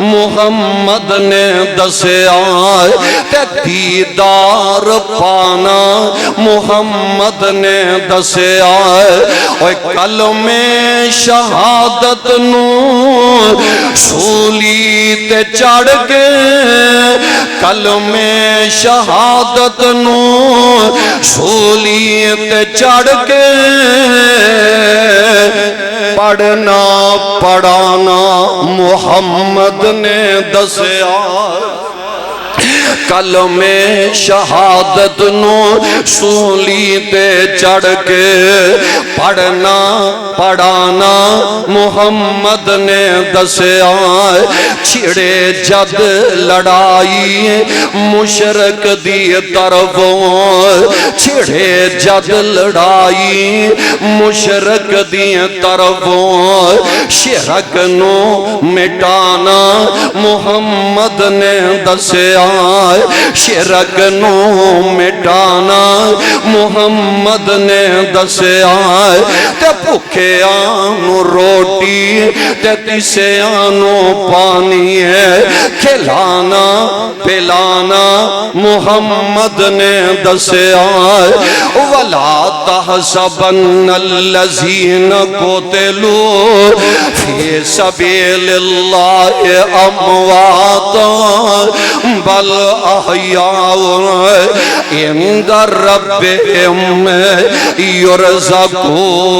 محمد نے دسے آئے تے دیدار پانا محمد نے دسے آئے اور کلمِ شہادت نو سولی تے چڑھ کے کلمِ شہادت نو سولی تے چڑھ کے پڑھنا پڑھانا محمد نے دسے آئے کلمِ شہادت نو سولی تے چڑھ کے پڑھنا پڑھانا محمد نے دسے آئے چھڑے جد لڑائی مشرک دی طرفوں چھڑے جد لڑائی مشرک دی طرفوں شرک نو مٹانا محمد نے دسے آئے شرک نو مٹانا محمد نے دسے آئے تے بھوکے آنو روٹی تے تسے آنو پانی ہے کھلانا پلانا محمد نے دسے آئے وَلَا تَحْسَبَنَّ الَّذِينَ قُتِلُوا فِي سَبِيلِ اللَّهِ أَمْوَاتًا بل احیاء عند ربهم یرزقون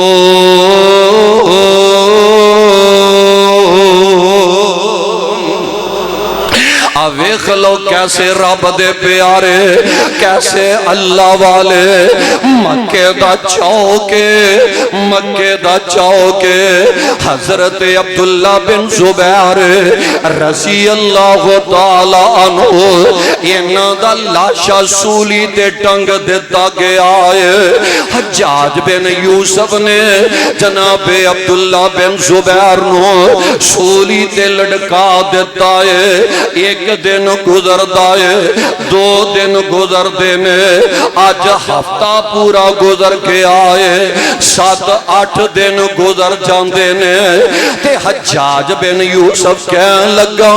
ویکھ لو کیسے رب دے پیارے کیسے اللہ والے مکے دا چوکے مکے دا چوکے حضرت عبداللہ بن زبیر رضی اللہ تعالیٰ عنہ انہاں دا لاشا سولی تے ٹنگ دیتا گیا ہے حجاج بن یوسف نے جناب عبداللہ بن زبیر نو سولی تے لڑکا دیتا ہے ایک دن گزر دائے دو دن گزر دینے آج ہفتہ پورا گزر کے آئے 7-8 دن گزر جان دینے تے حجاج بن یوسف کہنے لگا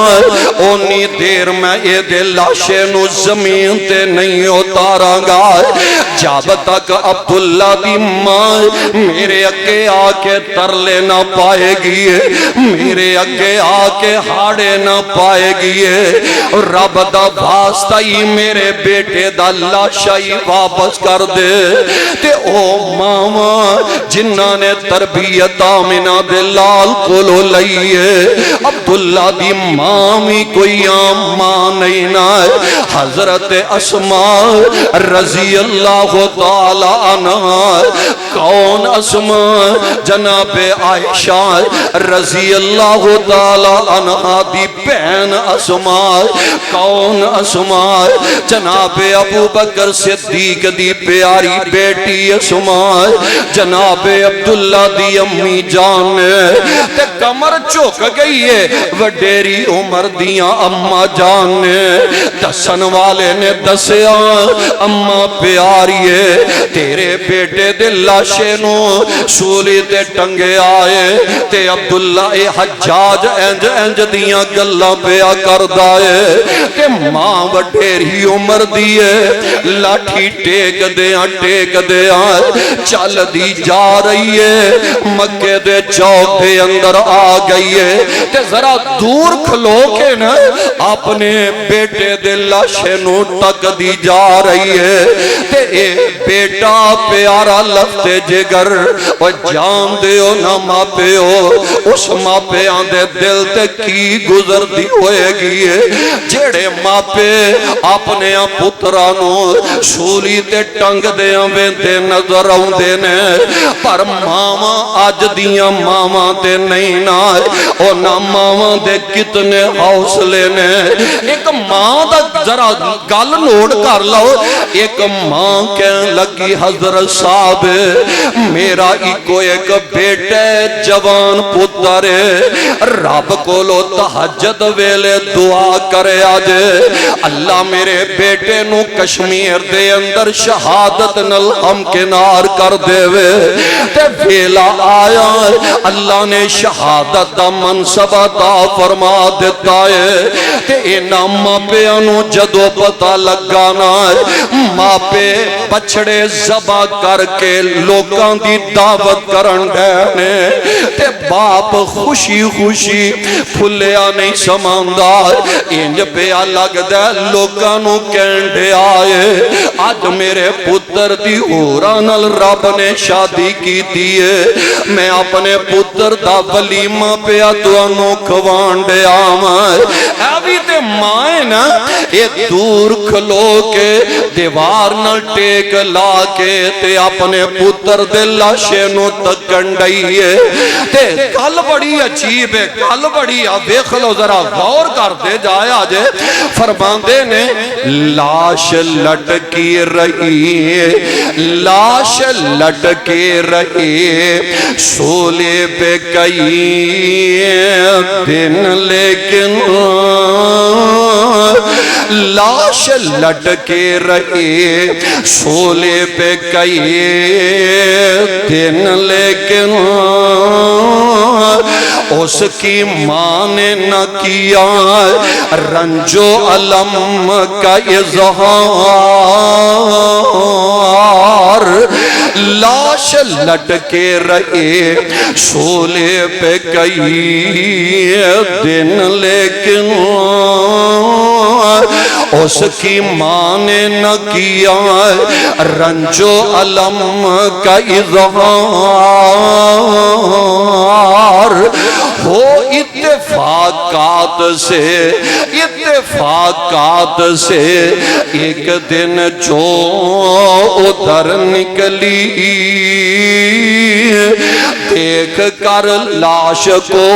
اونی دیر میں یہ دے لاشے نو زمین تے نہیں اتارا گا جب تک عبداللہ دی ماں میرے اگے آکے ترلے نہ پائے گی میرے اگے آکے ہاڑے نہ پائے گی رب دا واسطہ ہی میرے بیٹے دا لاشا ہی واپس کر دے تے او ماما جنہاں نے تربیت آمینہ دے لال کولو لئیے عبداللہ دی مامی کوئی عام ماں نہیں نائے حضرت اسماء رضی اللہ تعالی عنہ کون اسماء جناب عائشہ رضی اللہ تعالی عنہ دی بہن اسماء کون اسماء جناب ابو بکر صدیق دی پیاری بیٹی اسماء جناب عبداللہ دی امی جان تے کمر چوک گئی ہے وڈیری عمر دیاں اما جان نے دسن والے نے دسیا اما پیاریے تیرے بیٹے دے لاشے نو سولی تے ٹنگے آئے تے عبداللہ حجاج انج انج دیاں گلاں پیا کردا ہے تے ماں وڈیری عمر دیے لاٹھی ٹیک دیاں چل دی جا رہی ہے مکے دے چوک دے اندر آ گئی ہے تے ذرا دور کھلو کے نا اپنے بیٹے دے لاشے نو تک دی جا رہی ہے تے اے بیٹا پیارا لفتے جگر و جان دیو نہ ماپیو اس ماپیاں دے دل تے کی گزر دی ہوئے گی ہے جیڑے ماپے اپنے پترانو سولی تے ٹنگ دیاں ویندے نظر آؤں دینے پر ماما آج دیاں ماما تے نہیں نائے او نا ماما دے کتنے حوصلے نے ایک ماں دا ذرا گل نوٹ کر لو ایک ماں کہنے لگی حضرت صاحب میرا ایکو ایک بیٹے جوان پتر رب کو لو تہجد ویلے دعا کرے آج اللہ میرے بیٹے نو کشمیر دے اندر شہادت نل ہم کنار کر دے وے تے ویلا آیا اللہ نے شہادت دا منصب عطا فرما دیتا ہے تے اینا ماپیاں نو جدو پتہ لگانا ماپے بچڑے زبا کر کے لوگاں دی دعوت کرن دینے تے باپ خوشی خوشی پھلیا نہیں سماندار انج پیا لگ دے لوگاں نو کہندے آئے آج میرے پتر دی اورانل رب نے شادی کی دیئے میں اپنے پتر دا ولیمہ پیا دوانو کھوان دے آمائے ایوی تے مائیں نا یہ دور کھلو کے دیوار نل ٹیک لا کے تے اپنے پتر دے لاشے نو تکن ڈائیے تے کل بڑی عجیب ہے کل بڑی ویکھ لو ذرا غور کرتے جائے آجے فرماندے نے لاش لٹکی رہی لاش لٹکی رہی سولے پہ کئی دن لیکن لاش لٹکے رہے سولے پہ کئی دن لیکن اس کی ماں نے نہ کیا رنج و علم کا اظہار لاش لٹکے رہے سولے پہ کئی دن لیکن اس کی ماں نے نہ کیا رنج و علم کا اظہار ہو اتفاقات سے ایک دن جو ادھر نکلی دیکھ کر لاش کو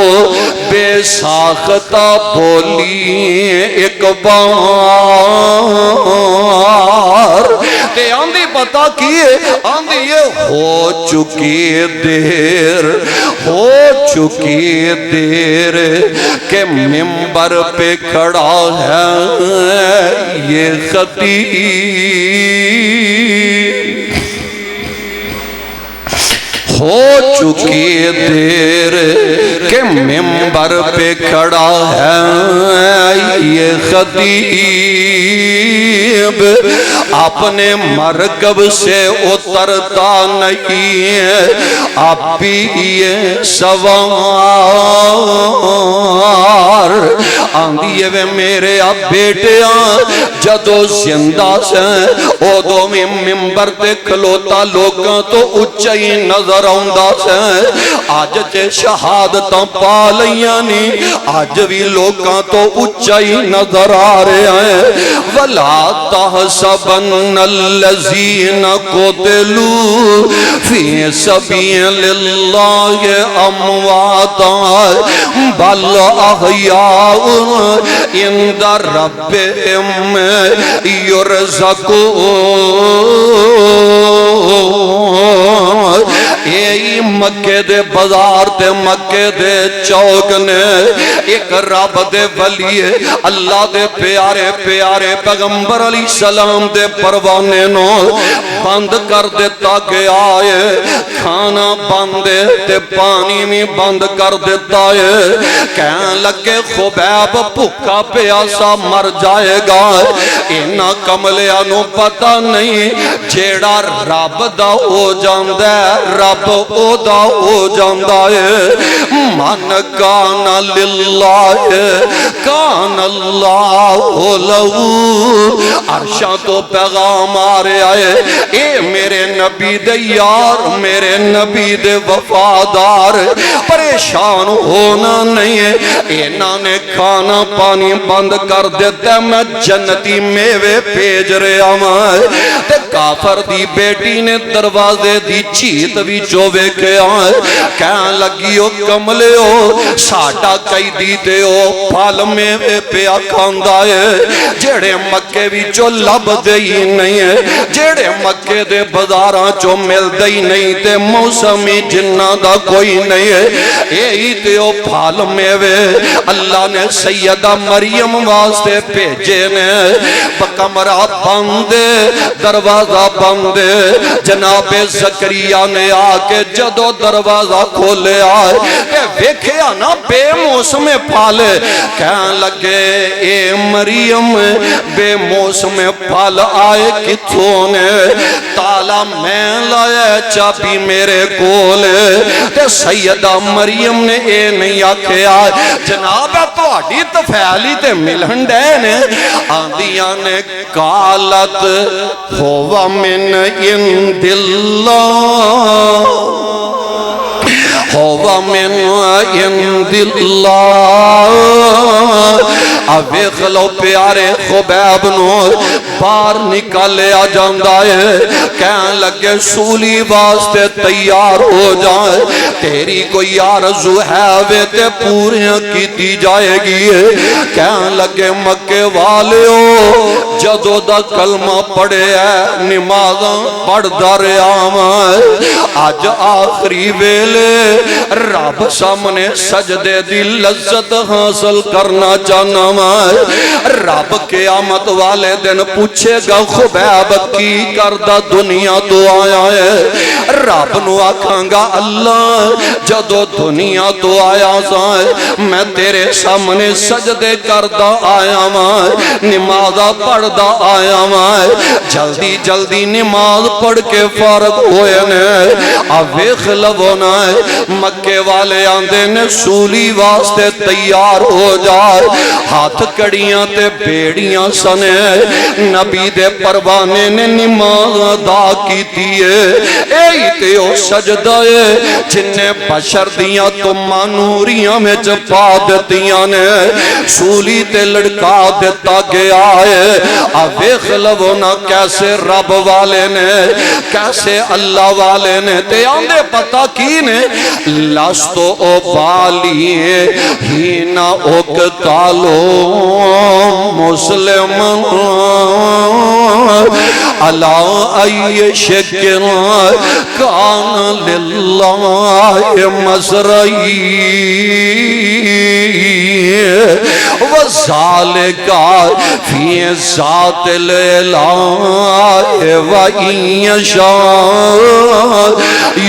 بے ساختہ بولی ایک بار تے آندھی پتا کیے آندھی یہ ہو چکی دیر کہ ممبر پہ کھڑا ہے یہ خطیب ہو چکی دیر کہ ممبر پہ کھڑا ہے یہ خطیب اپنے مرکب سے اترتا نہیں ہے اب بھی یہ سوار آندھیے وے میرے اب بیٹیاں جدو زندہ سے او دو ممبر تے کھلوتا لوگاں تو اچھائی نظر آندہ سے آج تے شہادتاں پا لیاں نہیں آج بھی لوگاں تو اچھائی نظر آ رہے ہیں وَلَا تَحْسَبَنَّ الَّذِينَ قُتِلُوا فِي سَبِيلِ اللَّهِ أَمْوَاتًا بَلْ أَحْيَاءٌ عِندَ رَبِّهِمْ يُرْزَقُونَ اے مکے دے بازار تے مکے دے چوک نے ایک رب دے ولی اللہ دے پیارے پیارے پیغمبر علیہ السلام دے پروانے نو بند کر دیتا گیا ہے، کھانا بند تے پانی بھی بند کر دیتا ہے۔ کہنے لگے خبیب بھوکا پیاسا مر جائے گا، اینا کملیاں نو پتہ نہیں جیڑا رب دا ہو جاندہ ہے رب او دا ہو جاندہ ہے۔ من کان للہ کان اللہ لہو، عرشاں تو پیغام آ رہے آئے، اے میرے نبی دے یار میرے نبی دے وفادار، پریشان ہونا نہیں ہے، اینا نے کھانا پانی بند کر دیتا ہے، میں جنتی میوے بھیج رہے آمائے۔ تے کافر دی بیٹی نے دروازے دی چیت بھی چوبے کے آئے، کہنے لگی ہو کملے ہو ساٹا کئی دیتے ہو پھال میوے پہ آکھاندہ ہے، جیڑے مکے بھی چو لب دے ہی نہیں ہے، جیڑے مکے دے بازاراں چو مل دے ہی نہیں تے موسمی جنہ دا کوئی نہیں ہے، یہی تے او پھال میوے اللہ نے سیدہ مریم واسطے بھیجے نے۔ کمرہ بندے دروازہ بندے، جناب زکریا نے آکے جدو دروازہ کھولے آئے کہ ویکھیا نا بے موسم پھالے، کہنے لگے اے مریم بے موسم پھال آئے کتھوں نے؟ تالا میں لائے چابی میرے کولے۔ تے سیدہ مریم نے اے نہیں آکھے آئے جناب توڑی تفیلی تے ملہنڈے نے، آندیاں نے قالت ہوا من عند اللہ ہوا من عند اللہ۔ اب خلو پیارے خبیب نو بار نکالے آ جاندہ ہے، کہنے لگے سولی واسطے تیار ہو جائے، تیری کوئی آرزو ہے وے تے پوریاں کی دی جائے گی۔ کہنے لگے مکے والے ہو جدو دا کلمہ پڑھے ہے نمازاں پڑھ در آمائے، آج آخری ویلے رب سامنے سجدے دی لذت حاصل کرنا چاہنا میں۔ رب قیامت والے دن پوچھے گا خبیب کی کردہ دنیا تو آیا ہے، رب نو آکھاں گا اللہ جدو دنیا تو آیا سائے میں تیرے سامنے سجدے کردہ آیا میں، نمازہ پڑھدہ آیا میں، جلدی جلدی نماز پڑھ کے فارغ ہوئے نے۔ آویخ لبونا ہے مکے والے آندے نے سولی واسطے تیار ہو جائے، ہاتھ کڑیاں تے بیڑیاں سنے، نبی دے پروانے نے نماز ادا کی دیئے، اے تے او سجدہ ہے جنہیں بشر دیاں تو مانوریاں میں چپا دیتیاں نے، سولی تے لڑکا دیتا گیا ہے۔ آویخ لبونا کیسے رب والے نے کیسے اللہ والے نے تے آندے پتہ کی نے، لستو او بالی ہی نہ اکتالو مسلم اللہ ای شکر کان للہ مزرعی وذالکا فی ذات الالہ وَإِن شاء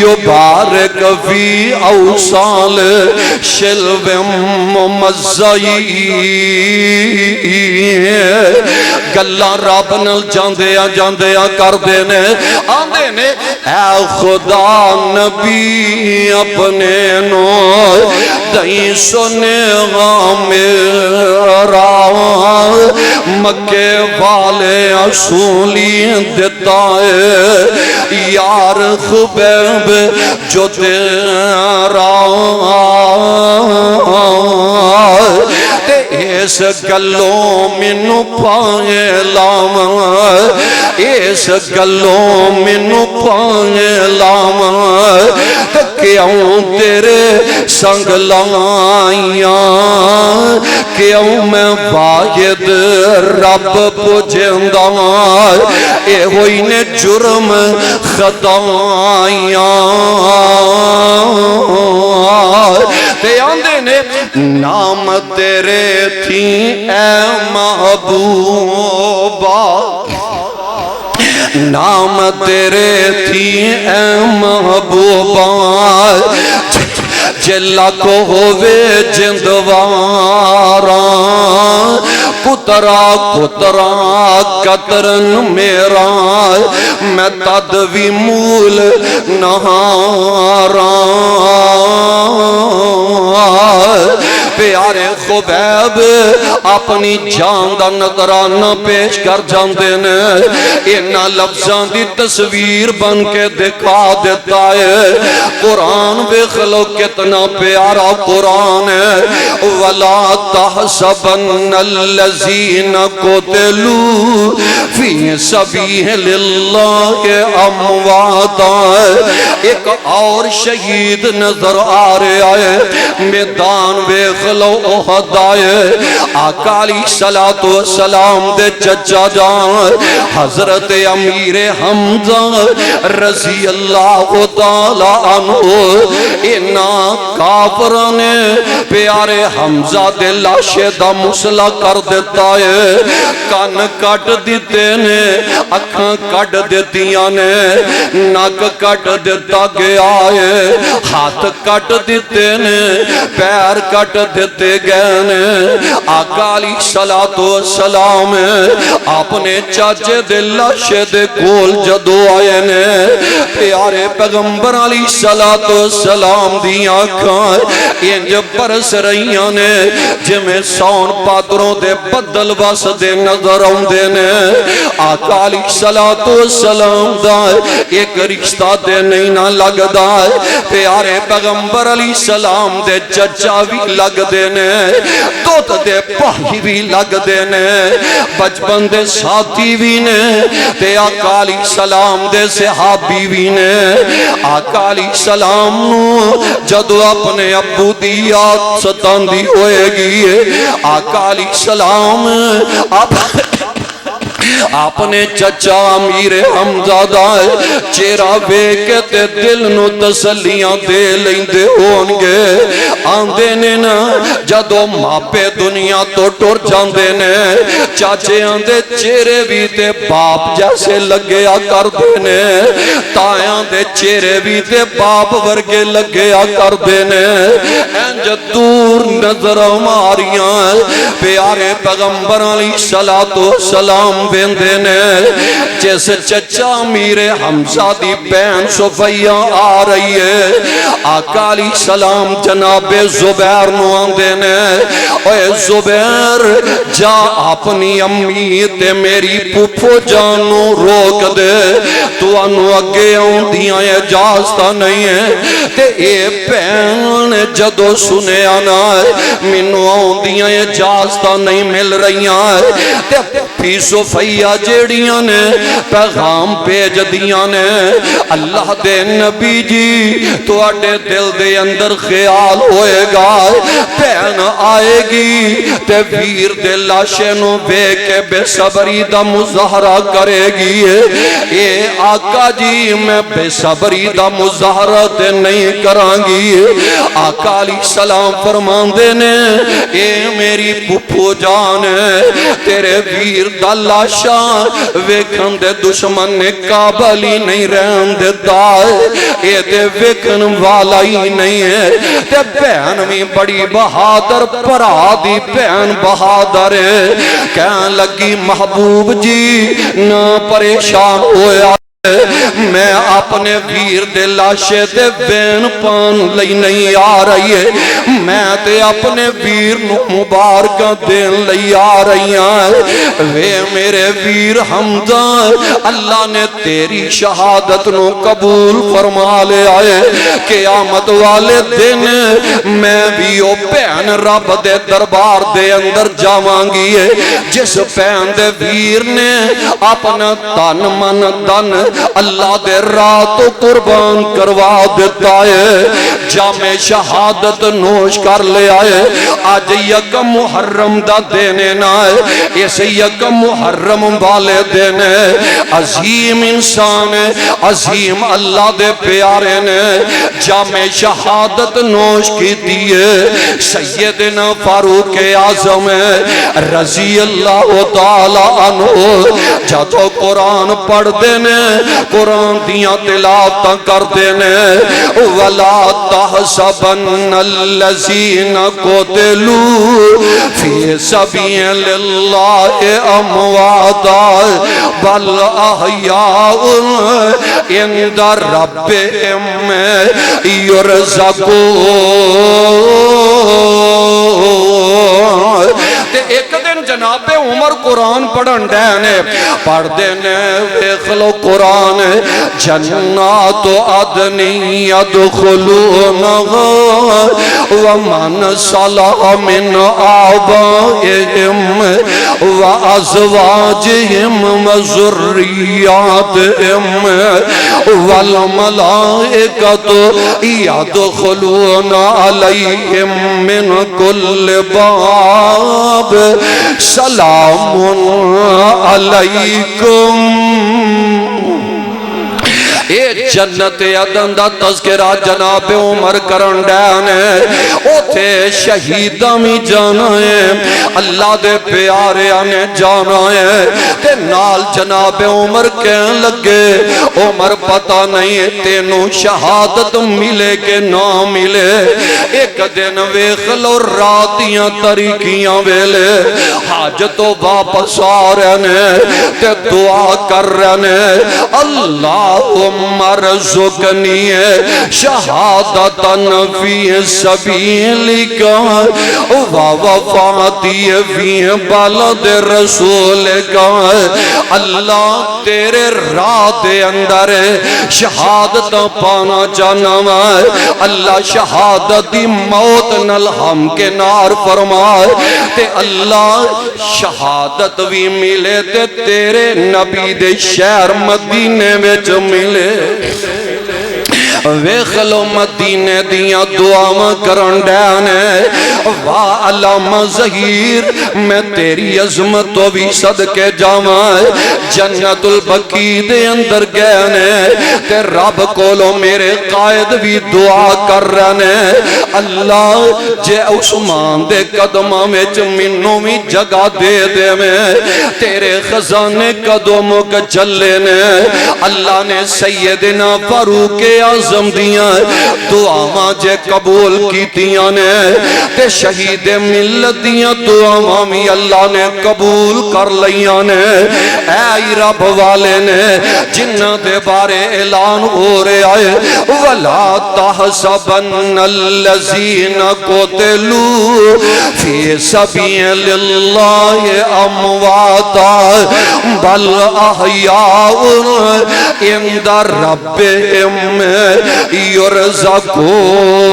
یبارک فی اوصال شلو ممزئی۔ گلہ رب نل جاندیا کر دینے آندے نے، اے خدا نبی اپنے نو دیں سنے میرا، مکے والے اصولی دیتا ہے یار خبیب جو تیرا، تے اس گلوں منو پائے لام، اس گلوں منو پائے لام، تے کیوں تیرے سنگ لائیاں، کیوں میں واجد رب پجندہ، اے ہوئی نے جرم خطائیاں، آندے نے نام تیرے تھی اے محبوبہ نام تیرے تھی اے محبوبہ جلا کو ہووے جندوارا کترا کترا قطرن میرا میں تدوی مول نہارا پیارے خبیب اپنی جان دا نظرانہ پیش کر جاندے نے انہا لفظاں دی تصویر بن کے دکھا دیتا ہے قرآن بخلو کتنا پیارا قرآن ہے وَلَا تَحْسَبَنَّ الَّذِينَ قُتِلُوا فِي سَبِيلِ اللَّهِ أَمْوَاتًا ایک اور شہید نظر آ رہا ہے میدان بخلو احد آئے آقا علیہ السلام دے چچا جان حضرت امیر حمزہ رضی اللہ تعالی عنہ اینا کافران پیارے حمزہ دے لاشے دا مسئلہ کر دیتا ہے کان کٹ دیتے نے اکھاں کٹ دیتیاں نے ناک کٹ دیتا گیا ہے ہاتھ کٹ دیتے نے پیر کٹ دیتے گئے نے آقا علیہ السلام اپنے چاچے دے لاشے دے کول جدو آئے نے پیارے پیغمبر علیہ السلام دی آنکھاں انج برس رہیاں نے جمیں سون پاتروں دے بدل بس دے نظر آن دے نے آقا علیہ السلام دا ایک رشتہ دے نہیں نہ لگ دا پیارے پیغمبر علیہ السلام دے چچا بھی لگ دینے دوت دے پاہی بھی لگ دینے بچپن دے ساتھی بھی نے تے آقا علیہ السلام دے صحابی بھی نے آقا علیہ السلام نو جدو اپنے ابو دی یاد ستان دی ہوئے گی آقا علیہ السلام اپنے چچا امیر حمزہ دا چیرہ بیکتے دل نو تسلیاں دے لیندے ہونگے آندے نے نا جدو ماپے دنیا تو ٹور جاندے نے چاچے آندے چیرے بھی تے باپ جیسے لگیا کر دینے تائیاں دے چیرے بھی تے باپ ورگے لگیا کر دینے انج دور نظر ماریاں پیارے پیغمبر علیہ السلام بیندے نے جیسے چچا امیر حمزہ دی بین صفیہ آ رہی ہے آقا علیہ السلام جناب زبیر نو آندے نے اے زبیر جا اپنی امی تے میری پھوپھو جانو روک دے تو انو اگے آن دیاں اجازتہ نہیں ہے تے اے بین جدو سنے آنا ہے منو آن دیاں اجازتہ نہیں مل رہی ہیں تے پھی صفیہ جیڑیاں نے پیغام پیج دیاں نے اللہ دے نبی جی تو اڈے دل دے اندر خیال ہوئے گا بہن آئے گی تے ویر دے لاشے نو بے کے بے صبری دا مظاہرہ کرے گی اے آقا جی میں بے صبری دا مظاہرہ تے نہیں کران گی آقا علیہ السلام فرمان دینے اے میری پھوپھو جان تیرے ویر دا لاشا ویکھن دے دشمن نے قابل ہی نہیں رہن دیتا اے دے ویکھن والا ہی نہیں ہے تے بہن میں بڑی بہادر پرا دی بہن بہادر ہے کہن لگی محبوب جی نہ پریشان ہویا میں اپنے ویر دے لاشے دے بین پان لئی نہیں آ رہی ہے میں تے اپنے ویر نو مبارکہ دین لئی آ رہی ہیں وے میرے ویر حمزہ اللہ نے تیری شہادت نو قبول فرما لے آئے قیامت والے دن میں بھی او بہن رب دے دربار دے اندر جاوانگی ہے جس بہن دے ویر نے اپنا تن من دن اللہ دے راہ تو قربان کروا دیتا ہے جامع شہادت نوش کر لے آئے آج یکم محرم دا دینے نہ ہے اس یکم محرم والے دینے عظیم انسان عظیم اللہ دے پیارے نے جامع شہادت نوش کی دیئے سیدنا فاروق اعظم رضی اللہ تعالی عنہ جاتو قرآن پڑھ دینے قرآن دیاں تلاوتاں کر دینے وَلَا تَحْسَبَنَّ الَّذِينَ قُتِلُوا فِي سَبِيلِ اللَّهِ أَمْوَاتًا بَلْ أَحْيَاءٌ عِندَ رَبِّهِمْ يُرْزَقُونَ ایک دن جناب عمر قرآن پڑھن دینے پڑھ دینے ویخلو قرآن جنات عدن يدخلونها ومن صلح من آبائهم وأزواجهم وذرياتهم والملائكة يدخلون عليهم من كل باب سلام علیکم اے جنت عدن دا تذکرہ جناب عمر کرن دینے اوتھے شہیدہ میں جانا ہے اللہ دے پیارے آنے جانا ہے تے نال جناب عمر کہن لگے عمر پتہ نہیں تینوں شہادت ملے کہ نہ ملے ایک دن ویخلو راتیاں طریقیاں ویلے حاجتوں واپس آ رہنے تے دعا کر رہنے اللہم مرزقنی شہادتاً فی سبیلک ووفاتی فی بلد رسولک اللہ تیرے راہ دے اندر شہادت پانا چاہنا اللہ شہادتی موت نل ہم کے نار فرمائے تے اللہ شہادت بھی ملے تے تیرے نبی دے شہر مدینے وچ ملے ویخلو مدینے دیاں دعاواں کرن دینے وعلم ظہیر میں تیری عظمت تو بھی صدقے جاواں جنت البقیع دے اندر گئے تے رب کولو میرے قائد بھی دعا کر رہنے اللہ جے عثمان دے قدمہ میں منوں بھی جگہ دے دے میں تیرے خزانے قدموں کے چلے نے اللہ نے سیدنا فاروق اعظم دیاں دعاواں جے قبول کیتیاں نے تے شہید ملت دیاں دعاواں بھی اللہ نے قبول کر لیاں نے اے رب والے نے جنہ دے بارے اعلان ہو رہے آئے وَلَا تَحْسَبَنَّ الَّذِينَ قُتِلُوا فِي سَبِيلِ اللَّهِ أَمْوَاتًا بَلْ أَحْيَاءٌ عِندَ رَبِّهِمْ يُرْزَقُونَ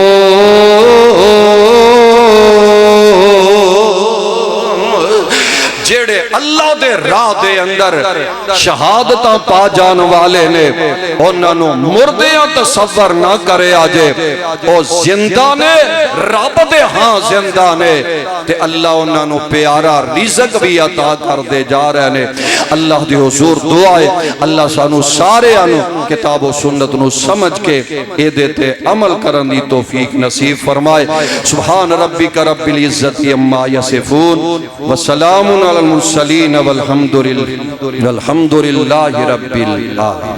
جیڑے اللہ دے راہ دے اندر شہادتاں پا جان والے نے انہوں مردیاں تصور نہ کرے آجے او زندہ نے رب دے ہاں زندہ نے تے اللہ انہوں پیارا رزق بھی عطا کر دے جا رہے نے اللہ دی حضور دعائے اللہ سانو سارے آنو کتاب و سنت نو سمجھ کے اے دیتے عمل کرن دی توفیق نصیب فرمائے سبحان ربک رب العزت اما یصفون وسلام علی المرسلین والحمد للہ رب العالمین